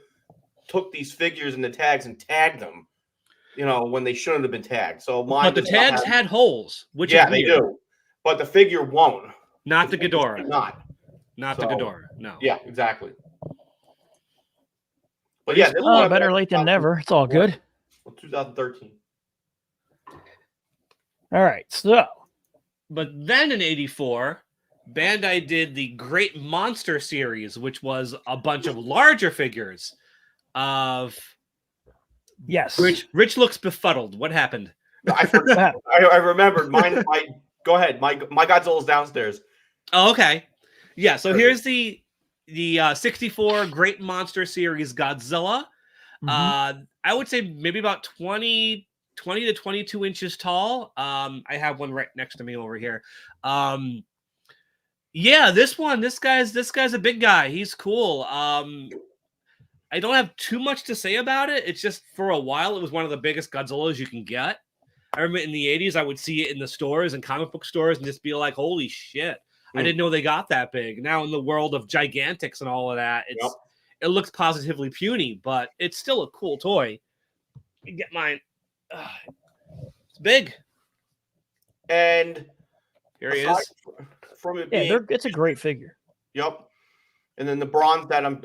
took these figures and the tags and tagged them, when they shouldn't have been tagged. So but the tags had holes, which they do, but the figure won't. Not the Ghidorah. Not the Ghidorah. No. Yeah, exactly. But better late than never. It's all good. 2013. All right, so. But then in '84, Bandai did the Great Monster series, which was a bunch of larger figures of. Yes. Rich looks befuddled. What happened? I remembered mine. Go ahead. My Godzilla's downstairs. Oh, okay. Yeah. So here's the 64 Great Monster series Godzilla. I would say maybe about 20 to 22 inches tall. I have one right next to me over here. Yeah, this guy's a big guy. He's cool. I don't have too much to say about it. It's just for a while, it was one of the biggest Godzillas you can get. I remember in the 80s, I would see it in the stores and comic book stores and just be like, holy shit. I didn't know they got that big. Now in the world of Gigantics and all of that, it looks positively puny, but it's still a cool toy. You get mine. It's big. And here he is. From it being, it's a great figure. Yep. And then the bronze that I'm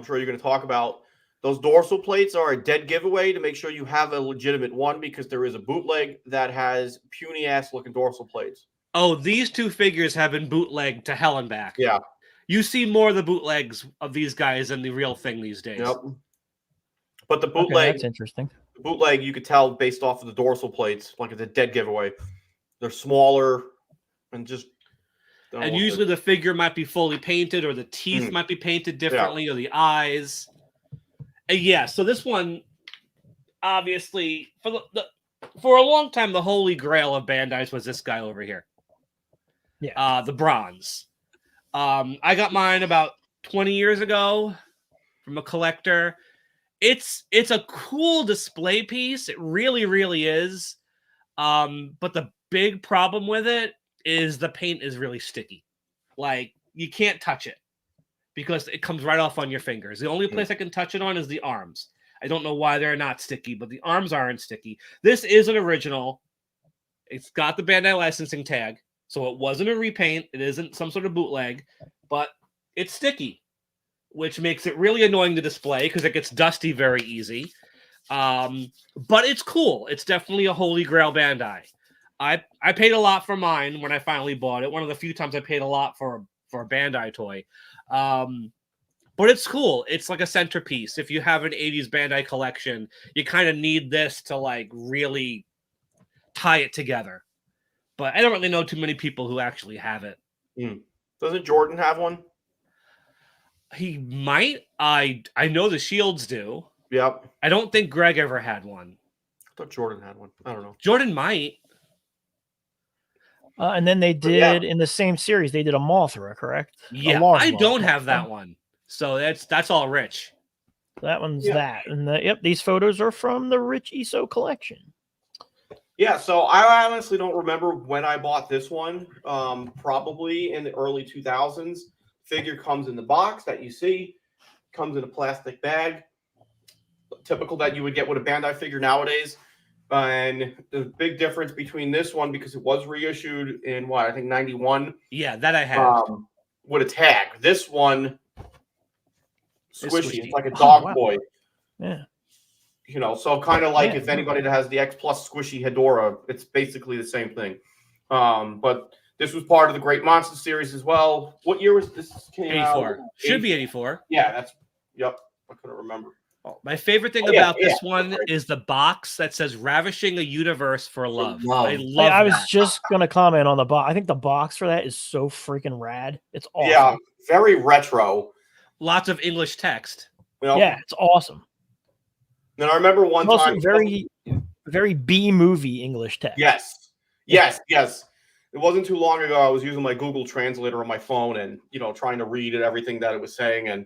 sure you're going to talk about. Those dorsal plates are a dead giveaway to make sure you have a legitimate one, because there is a bootleg that has puny ass looking dorsal plates. Oh, these two figures have been bootlegged to hell and back. Yeah. You see more of the bootlegs of these guys than the real thing these days. Yep. But the bootleg, that's interesting. The bootleg, you could tell based off of the dorsal plates, like it's a dead giveaway. They're smaller and just. And usually the figure might be fully painted, or the teeth might be painted differently, or the eyes. And yeah, so this one, obviously, for a long time, the holy grail of Bandai's was this guy over here. Yeah. The bronze. I got mine about 20 years ago from a collector. It's a cool display piece. It really, really is. But the big problem with it is the paint is really sticky. Like, you can't touch it because it comes right off on your fingers. The only place I can touch it on is the arms. I don't know why they're not sticky, but the arms aren't sticky. This is an original. It's got the Bandai licensing tag, so it wasn't a repaint. It isn't some sort of bootleg, but it's sticky, which makes it really annoying to display because it gets dusty very easy. But it's cool. It's definitely a holy grail Bandai. I paid a lot for mine when I finally bought it. One of the few times I paid a lot for a Bandai toy. But it's cool. It's like a centerpiece. If you have an 80s Bandai collection, you kind of need this to like really tie it together. But I don't really know too many people who actually have it. Doesn't Jordan have one? He might. I know the Shields do. Yep. I don't think Greg ever had one. I thought Jordan had one. I don't know. Jordan might. And then they did in the same series, they did a Mothra, correct? Yeah, I don't have that one. So that's all Rich. That one's that. And these photos are from the Rich Iso collection. Yeah, so I honestly don't remember when I bought this one. Probably in the early 2000s. Figure comes in the box that you see, comes in a plastic bag. Typical that you would get with a Bandai figure nowadays. And the big difference between this one, because it was reissued in I think 91. Yeah, that I have. With a tag. This one, squishy. It's like a dog boy. Yeah. You know, so kind of like if anybody that has the X Plus squishy Hedorah, it's basically the same thing. But this was part of the Great Monster series as well. What year was this? 84. Should be 84. Yeah, I couldn't remember. My favorite thing about this one is the box that says "Ravishing a Universe for Love." I love I was just gonna comment on the box. I think the box for that is so freaking rad. It's awesome. Yeah, very retro. Lots of English text. Yeah, it's awesome. And I remember one time very B movie English text. Yes. It wasn't too long ago. I was using my Google Translator on my phone and trying to read everything that it was saying, and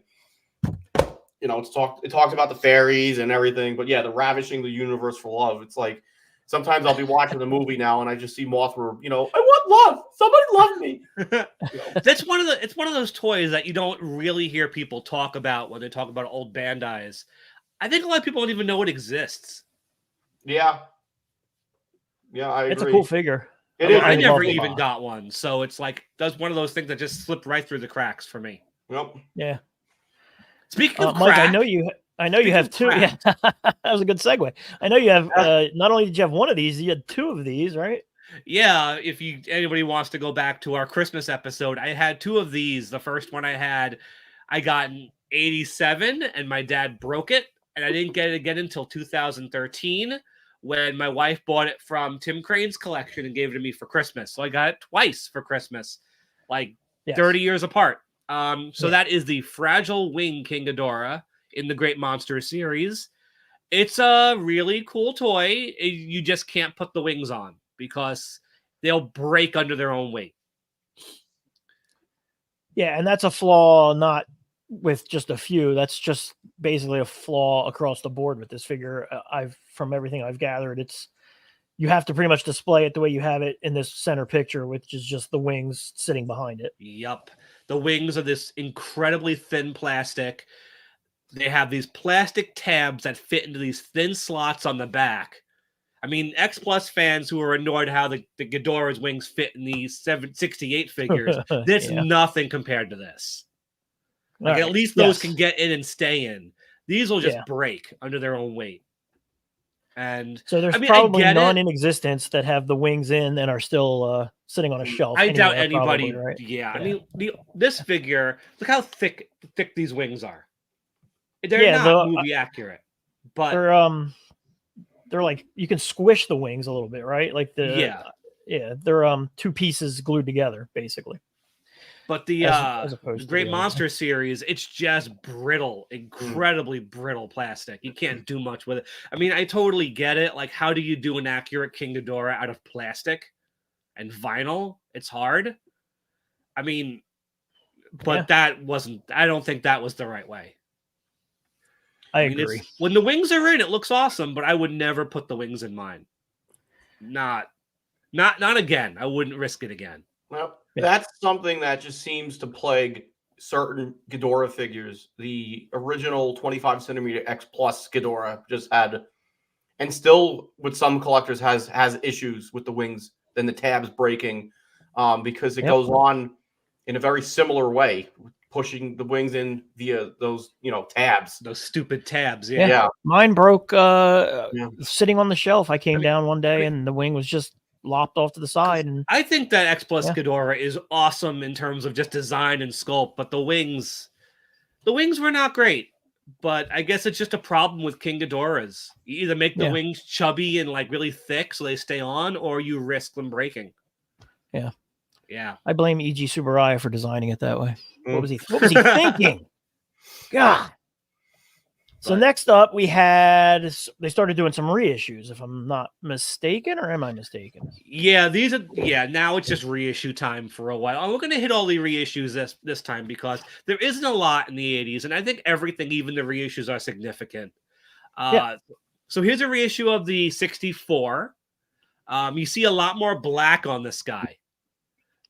it talks about the fairies and everything, but the ravishing the universe for love. It's like sometimes I'll be watching the movie now and I just see Mothra, I want love. Somebody love me. It's one of those toys that you don't really hear people talk about when they talk about old Bandais. I think a lot of people don't even know it exists. Yeah, I agree. It's a cool figure. I never even got one, so it's like that's one of those things that just slipped right through the cracks for me. Yep. Yeah. Speaking of Mike, crack, I know you have two. Yeah, that was a good segue. I know you have. Not only did you have one of these, you had two of these, right? Yeah. If anybody wants to go back to our Christmas episode, I had two of these. The first one I got in '87, and my dad broke it, and I didn't get it again until 2013 when my wife bought it from Tim Crane's collection and gave it to me for Christmas. So I got it twice for Christmas, 30 years apart. That is the Fragile Wing King Ghidorah in the Great Monster series. It's a really cool toy. You just can't put the wings on because they'll break under their own weight. Yeah, and that's a flaw, not with just a few. That's just basically a flaw across the board with this figure. From everything I've gathered, you have to pretty much display it the way you have it in this center picture, which is just the wings sitting behind it. Yep. The wings are this incredibly thin plastic. They have these plastic tabs that fit into these thin slots on the back. I mean, X Plus fans who are annoyed how the Ghidorah's wings fit in these 768 figures, that's nothing compared to this. Like, at least those can get in and stay in. These will just break under their own weight. And so there's probably none in existence that have the wings in and are still sitting on a shelf. I doubt anybody. Probably, right? Yeah, I mean, this figure, look how thick these wings are. They're not movie accurate, but they're like, you can squish the wings a little bit, right? Like they're two pieces glued together, basically. But the Great Monster series, it's just brittle, incredibly brittle plastic. You can't do much with it. I mean, I totally get it. Like, how do you do an accurate King Ghidorah out of plastic and vinyl? It's hard. I mean, but that wasn't, I don't think that was the right way. I agree. When the wings are in, it looks awesome, but I would never put the wings in mine. Not again. I wouldn't risk it again. Well, that's something that just seems to plague certain Ghidorah figures. The original 25 centimeter X Plus Ghidorah just had, and still with some collectors has issues with the wings, then the tabs breaking, because it goes on in a very similar way, pushing the wings in via those tabs, those stupid tabs. Yeah. Mine broke sitting on the shelf. I came down one day and the wing was just lopped off to the side. And I think that X Plus Ghidorah is awesome in terms of just design and sculpt, but the wings were not great. But I guess it's just a problem with King Ghidorahs. You either make the wings chubby and like really thick so they stay on, or you risk them breaking. Yeah. I blame E.G. Tsuburaya for designing it that way. What was he thinking? God. So next up, they started doing some reissues, if I'm not mistaken, or am I mistaken? Yeah, now it's just reissue time for a while. We're going to hit all the reissues this time because there isn't a lot in the 80s, and I think everything, even the reissues, are significant. So here's a reissue of the 64. You see a lot more black on this guy.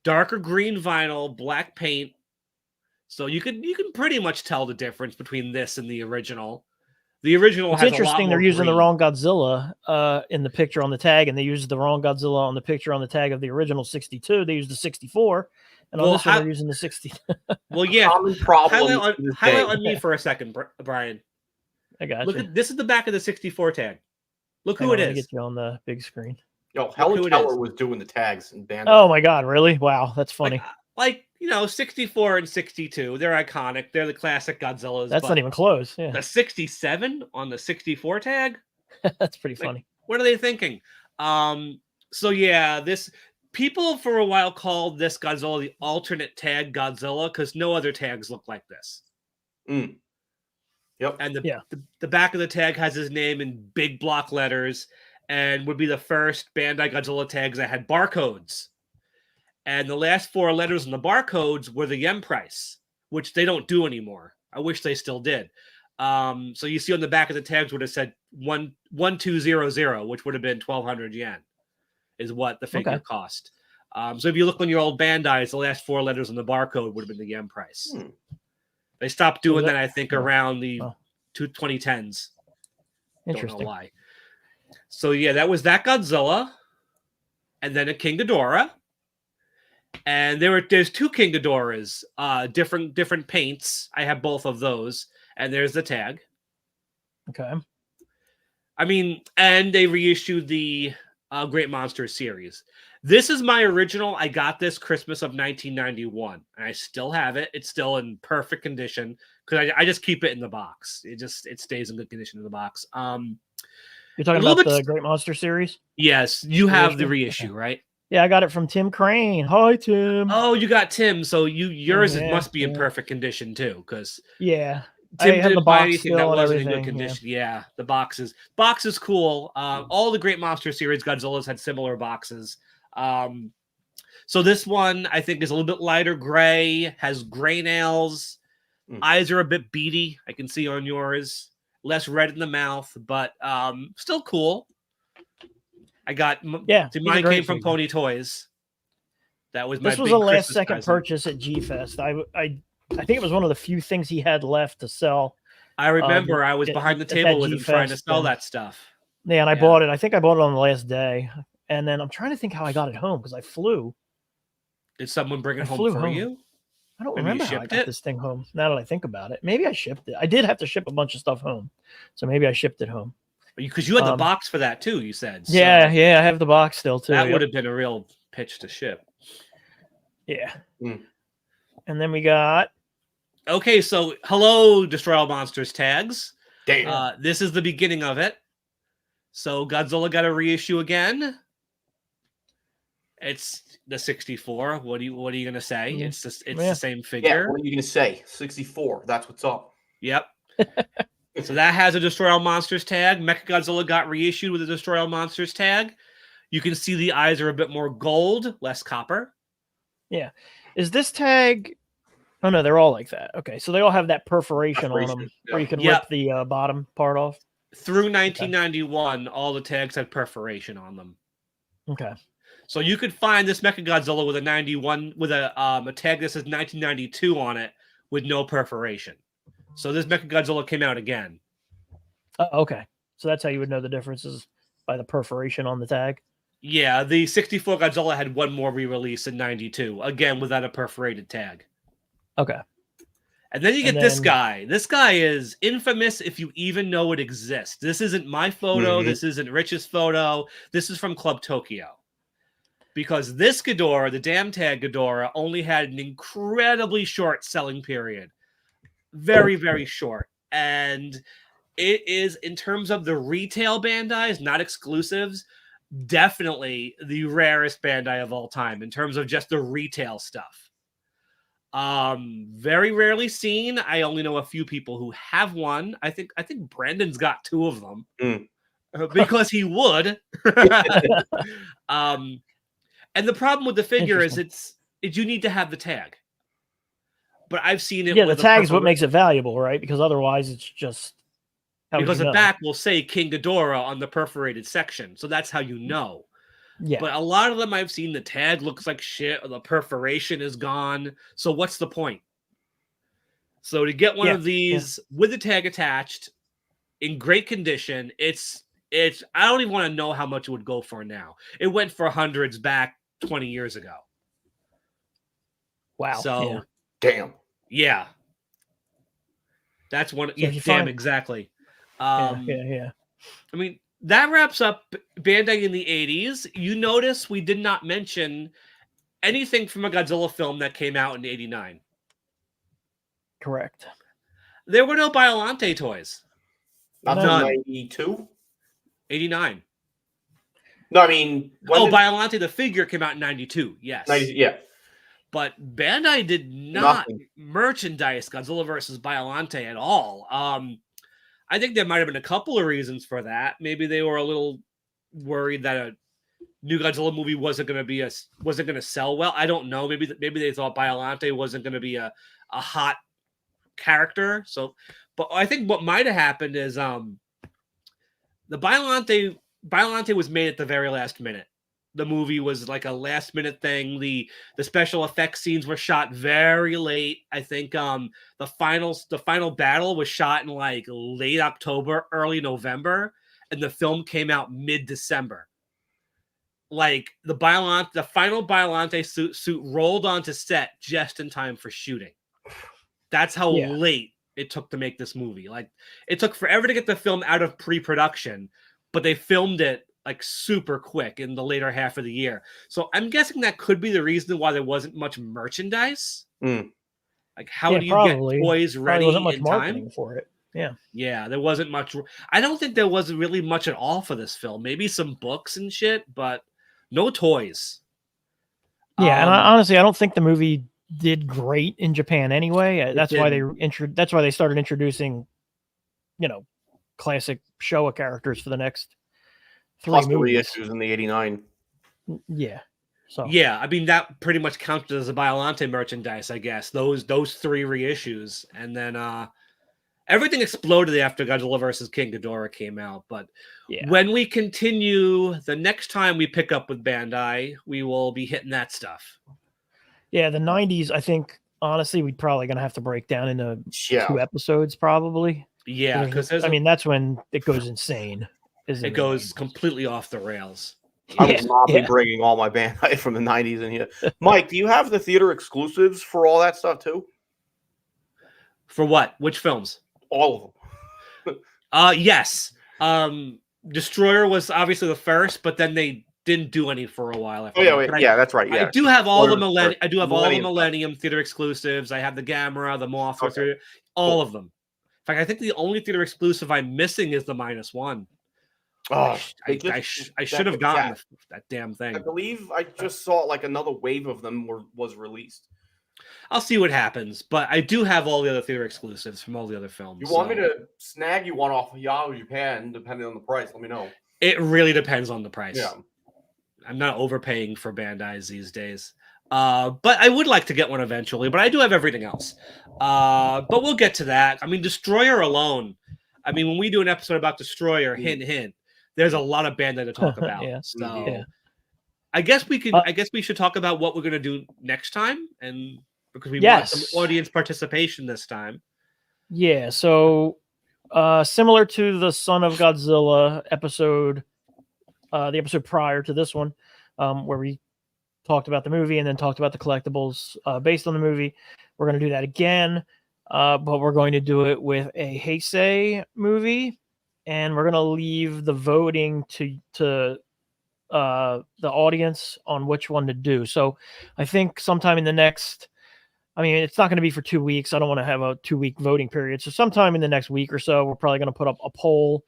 Darker green vinyl, black paint. So you can pretty much tell the difference between this and the original. The original has interesting. A lot more they're using green. The wrong Godzilla in the picture on the tag, and they used the wrong Godzilla on the picture on the tag of the original 62. They used the 64, and on this one they're using the 60. Well, yeah. Highlight on me for a second, Brian. I got you. This is the back of the 64 tag. Look who it is. Get you on the big screen. Yo, Helen Keller was doing the tags in Bandai. Oh my God, really? Wow, that's funny. Like 64 and 62, they're iconic. They're the classic Godzillas. That's not even close. Yeah. The 67 on the 64 tag. That's pretty funny. What are they thinking? So yeah, people for a while called this Godzilla the alternate tag Godzilla because no other tags look like this. Yep. And the back of the tag has his name in big block letters and would be the first Bandai Godzilla tags that had barcodes. And the last 4 letters in the barcodes were the yen price, which they don't do anymore. I wish they still did. So you see on the back of the tags would have said 1200, which would have been 1,200 yen, is what the figure cost. So if you look on your old Bandai's, the last 4 letters on the barcode would have been the yen price. They stopped doing that, I think, around the 2010s. Interesting. Don't know why. So yeah, that was that Godzilla, and then a King Ghidorah. And there's 2 King Ghidorahs, different paints. I have both of those, and there's the tag. Okay. I mean, and they reissued the Great Monster series. This is my original. I got this Christmas of 1991, and I still have it. It's still in perfect condition because I just keep it in the box. It stays in good condition in the box. You're talking about the Great Monster series? Yes, you have the reissue, right? Yeah, I got it from Tim Crane. Hi, Tim. Oh, you got Tim. So yours must be in perfect condition too, because Tim have the didn't buy box anything that still and wasn't in good everything, condition. Yeah, the boxes. Box is cool. All the great monster series Godzillas had similar boxes. So this one I think is a little bit lighter gray, has gray nails. Eyes are a bit beady. I can see on yours. Less red in the mouth, but still cool. I got mine came from Pony Toys. That was my This was big a last Christmas second present. purchase at G Fest. I think it was one of the few things he had left to sell. I remember I was behind the table with him trying to sell that stuff. Yeah, and I bought it. I think I bought it on the last day. And then I'm trying to think how I got it home because I flew. Did someone bring it home for you? I don't remember how I got this thing home. Now that I think about it, maybe I shipped it. I did have to ship a bunch of stuff home, so maybe I shipped it home. Because you had the box for that too. You said. So yeah, I have the box still too. That would have been a real pitch to ship. Yeah. And then we got. Okay, so hello, Destroy All Monsters tags. Damn. This is the beginning of it. So Godzilla got a reissue again. It's the 64. What are you gonna say? It's the same figure. Yeah, what are you gonna say? 64. That's what's up. Yep. So that has a Destroy All Monsters tag. Mechagodzilla got reissued with a Destroy All Monsters tag. You can see the eyes are a bit more gold, less copper. Yeah. Is this tag? Oh no, they're all like that. Okay, so they all have that perforation on them where you can rip the bottom part off. Through 1991, all the tags had perforation on them. Okay. So you could find this Mechagodzilla with a 91 with a tag that says 1992 on it with no perforation. So this Mechagodzilla came out again. Okay. So that's how you would know the differences by the perforation on the tag. Yeah, the 64 Godzilla had one more re-release in 92, again without a perforated tag. Okay. And then you get this guy. This guy is infamous if you even know it exists. This isn't my photo. This isn't Rich's photo. This is from Club Tokyo. Because this Ghidorah, the damn tag Ghidorah, only had an incredibly short selling period. Very, very short. And it is, in terms of the retail Bandais, not exclusives, definitely the rarest Bandai of all time in terms of just the retail stuff. Very rarely seen. I only know a few people who have one. I think Brandon's got two of them because he would. And the problem with the figure is you need to have the tag. But I've seen it. Yeah, the tag's what makes it valuable, right? Because otherwise, it's just because the back will say King Ghidorah on the perforated section, so that's how you know. Yeah. But a lot of them I've seen, the tag looks like shit, or the perforation is gone. So what's the point? So to get one of these with the tag attached, in great condition, it's. I don't even want to know how much it would go for now. It went for hundreds back 20 years ago. Wow. So damn. Yeah. That's one. So Exactly. Yeah. I mean, that wraps up Bandai in the 80s. You notice we did not mention anything from a Godzilla film that came out in 89. Correct. There were no Biollante toys. Not 92? 89. No, I mean... Biollante, the figure, came out in 92. Yes. 90, yeah. But Bandai did not merchandise Godzilla versus Biollante at all. I think there might have been a couple of reasons for that. Maybe they were a little worried that a new Godzilla movie wasn't going to sell well. I don't know. Maybe they thought Biollante wasn't going to be a hot character. So, but I think what might have happened is the Biollante was made at the very last minute. The movie was like a last minute thing. The special effects scenes were shot very late. I think the final battle was shot in like late October, early November, and the film came out mid-December. Like the final Biollante suit rolled onto set just in time for shooting. That's how late it took to make this movie. Like it took forever to get the film out of pre-production, but they filmed it like super quick in the later half of the year. So I'm guessing that could be the reason why there wasn't much merchandise. Like how do you get toys ready wasn't much in marketing time for it? Yeah, there wasn't much. I don't think there was really much at all for this film. Maybe some books and shit, but no toys. Yeah, and honestly, I don't think the movie did great in Japan anyway. That's why they started introducing, classic Showa characters for the next 3 Plus movies. reissues in the 89. Yeah. So yeah, I mean that pretty much counted as a Biollante merchandise, I guess. Those 3 reissues, and then everything exploded after Godzilla vs. King Ghidorah came out. But when we continue, the next time we pick up with Bandai, we will be hitting that stuff. Yeah, the 90s, I think, honestly, we're probably going to have to break down into 2 episodes, probably. Yeah, because that's when it goes insane. It goes completely off the rails. I will not be bringing all my Bandai from the 90s in here. Mike, do you have the theater exclusives for all that stuff, too? For what? Which films? All of them. Yes. Destroyer was obviously the first, but then they didn't do any for a while. That's right. Yeah, I do have all the Millennium. I do have all the Millennium theater exclusives. I have the Gamera, the Mothra, all of them. In fact, I think the only theater exclusive I'm missing is the -1. Oh, I should have gotten that damn thing. I believe I just saw like another wave of them was released. I'll see what happens, but I do have all the other theater exclusives from all the other films. You want me to snag you one off of Yahoo Japan, depending on the price? Let me know. It really depends on the price. Yeah. I'm not overpaying for Bandai's these days. But I would like to get one eventually, but I do have everything else. But we'll get to that. I mean, Destroyer alone. I mean, when we do an episode about Destroyer, hint, hint, there's a lot of Bandai to talk about. I guess we can. I guess we should talk about what we're going to do next time, and because we want some audience participation this time. Yeah. So, similar to the Son of Godzilla episode, the episode prior to this one, where we talked about the movie and then talked about the collectibles based on the movie, we're going to do that again, but we're going to do it with a Heisei movie, and we're going to leave the voting to the audience on which one to do. So I think sometime in the next, I mean, it's not going to be for 2 weeks. I don't want to have a 2-week voting period. So sometime in the next week or so, we're probably going to put up a poll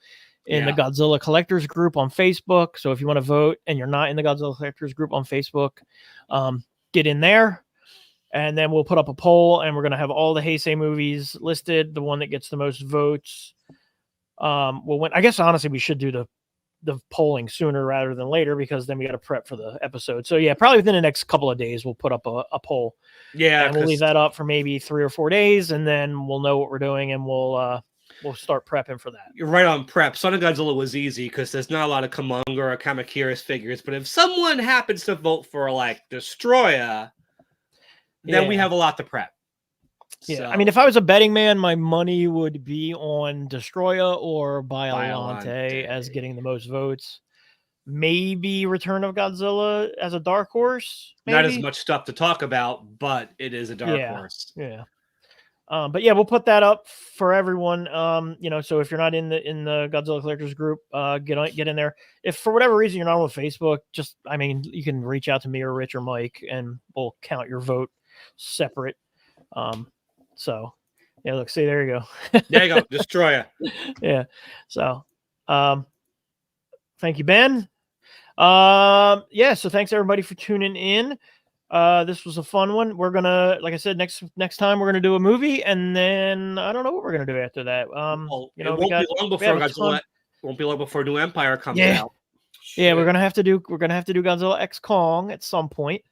in the Godzilla Collectors group on Facebook. So if you want to vote and you're not in the Godzilla Collectors group on Facebook, get in there. And then we'll put up a poll, and we're going to have all the Heisei movies listed. The one that gets the most votes will win. I guess, honestly, we should do the polling sooner rather than later, because then we got to prep for the episode. So, yeah, probably within the next couple of days, we'll put up a poll. Yeah. And we'll leave that up for maybe 3 or 4 days, and then we'll know what we're doing, and we'll start prepping for that. You're right on prep. Son of Godzilla was easy because there's not a lot of Kumonga or Kamakiris figures. But if someone happens to vote for, like, Destroyer, then we have a lot to prep. Yeah, so, I mean, if I was a betting man, my money would be on Destroyer or Biollante as getting the most votes. Maybe Return of Godzilla as a dark horse. Maybe? Not as much stuff to talk about, but it is a dark horse. Yeah. But yeah, we'll put that up for everyone. So if you're not in the Godzilla Collectors group, get in there. If for whatever reason you're not on Facebook, you can reach out to me or Rich or Mike, and we'll count your vote separate. So yeah, look, see, there you go. There you go, Destroyer. Yeah. So, thank you, Ben. So thanks everybody for tuning in. This was a fun one. We're gonna, like I said, next time we're gonna do a movie, and then I don't know what we're gonna do after that. It won't be long before New Empire comes out. Yeah, we're gonna have to do Godzilla X Kong at some point.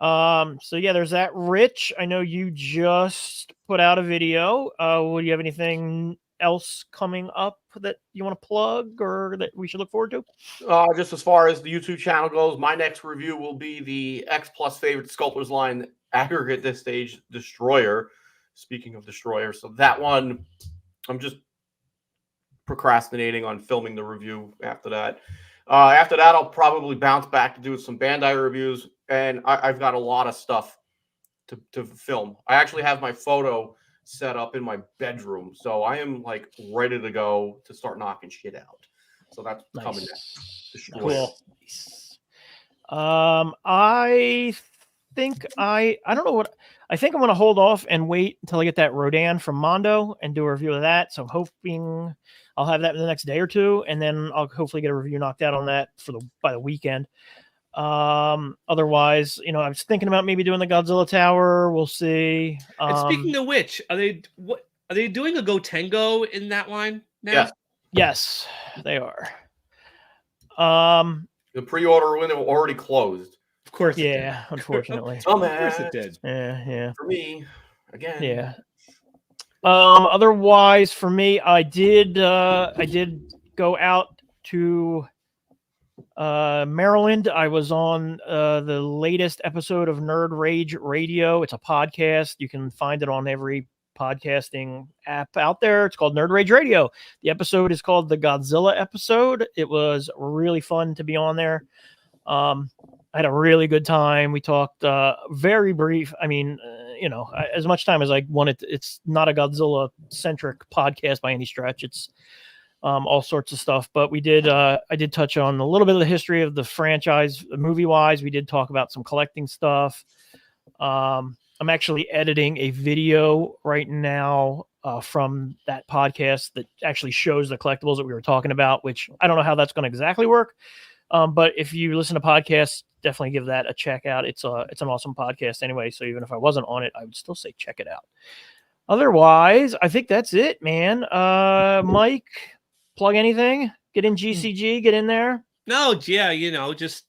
So yeah, there's that. Rich, I know you just put out a video. Do you have anything else coming up that you want to plug or that we should look forward to? Just as far as the YouTube channel goes, my next review will be the X Plus favorite sculptors line aggregate this stage, Destroyer. Speaking of Destroyer, so that one, I'm just procrastinating on filming the review after that. After that, I'll probably bounce back to do some Bandai reviews, and I've got a lot of stuff to film. I actually have my photo set up in my bedroom, so I am like ready to go to start knocking shit out. So that's coming next. Cool. I think I don't know what I think I'm going to hold off and wait until I get that Rodan from Mondo and do a review of that. So I'm hoping I'll have that in the next day or two, and then I'll hopefully get a review knocked out on that by the weekend. Otherwise, you know, I was thinking about maybe doing the Godzilla Tower. We'll see. And speaking of which, are they doing a Gotengo in that line now? Yes. Yes, they are. The pre-order window already closed. Of course. Yeah, unfortunately. Of course it did. Yeah. For me, again. Yeah. Otherwise, for me, I did go out to Maryland. I was on the latest episode of Nerd Rage Radio. It's a podcast. You can find it on every podcasting app out there. It's called Nerd Rage Radio. The episode is called the Godzilla episode. It was really fun to be on there. I had a really good time. We talked very brief. I mean, you know, as much time as I wanted. It's not a Godzilla centric podcast by any stretch. It's all sorts of stuff, but we did. I did touch on a little bit of the history of the franchise, movie wise. We did talk about some collecting stuff. I'm actually editing a video right now from that podcast that actually shows the collectibles that we were talking about, which I don't know how that's going to exactly work. But if you listen to podcasts, definitely give that a check out. It's an awesome podcast anyway. So even if I wasn't on it, I would still say check it out. Otherwise, I think that's it, man. Mike, plug anything? Get in GCG, get in there. No, yeah, you know, just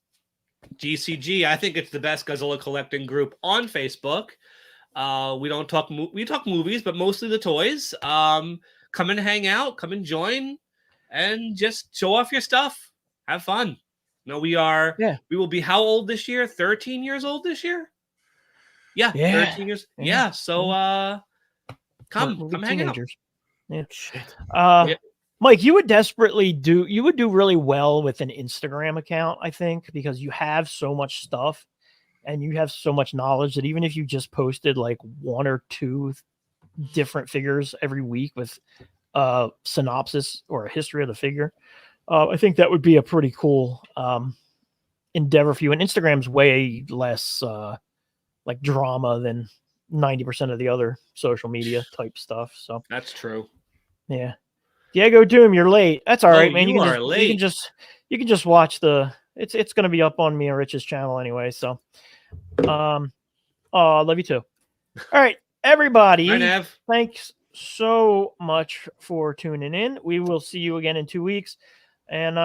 GCG. I think it's the best Godzilla collecting group on Facebook. We don't talk. We talk movies, but mostly the toys. Come and hang out. Come and join, and just show off your stuff. Have fun. No, we are. Yeah. We will be how old this year? 13 years old this year. Yeah. 13 years. Yeah. So come hang out. Yeah. Yeah. Mike, you would do really well with an Instagram account, I think, because you have so much stuff and you have so much knowledge that even if you just posted like one or two different figures every week with a synopsis or a history of the figure, I think that would be a pretty cool endeavor for you. And Instagram's way less like drama than 90% of the other social media type stuff. So that's true. Yeah. Diego Doom, you're late. That's all right, man. You are late. You can just watch it's going to be up on me and Rich's channel anyway. So, I love you too. All right, everybody. Bye, Nav. Thanks so much for tuning in. We will see you again in 2 weeks. And,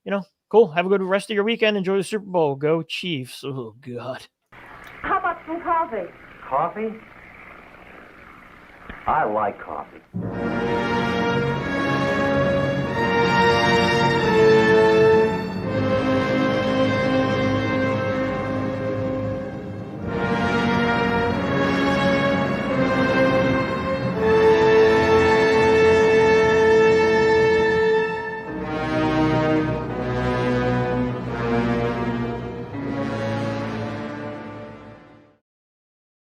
you know, cool. Have a good rest of your weekend. Enjoy the Super Bowl. Go Chiefs. Oh, God. How about some coffee? Coffee? I like coffee.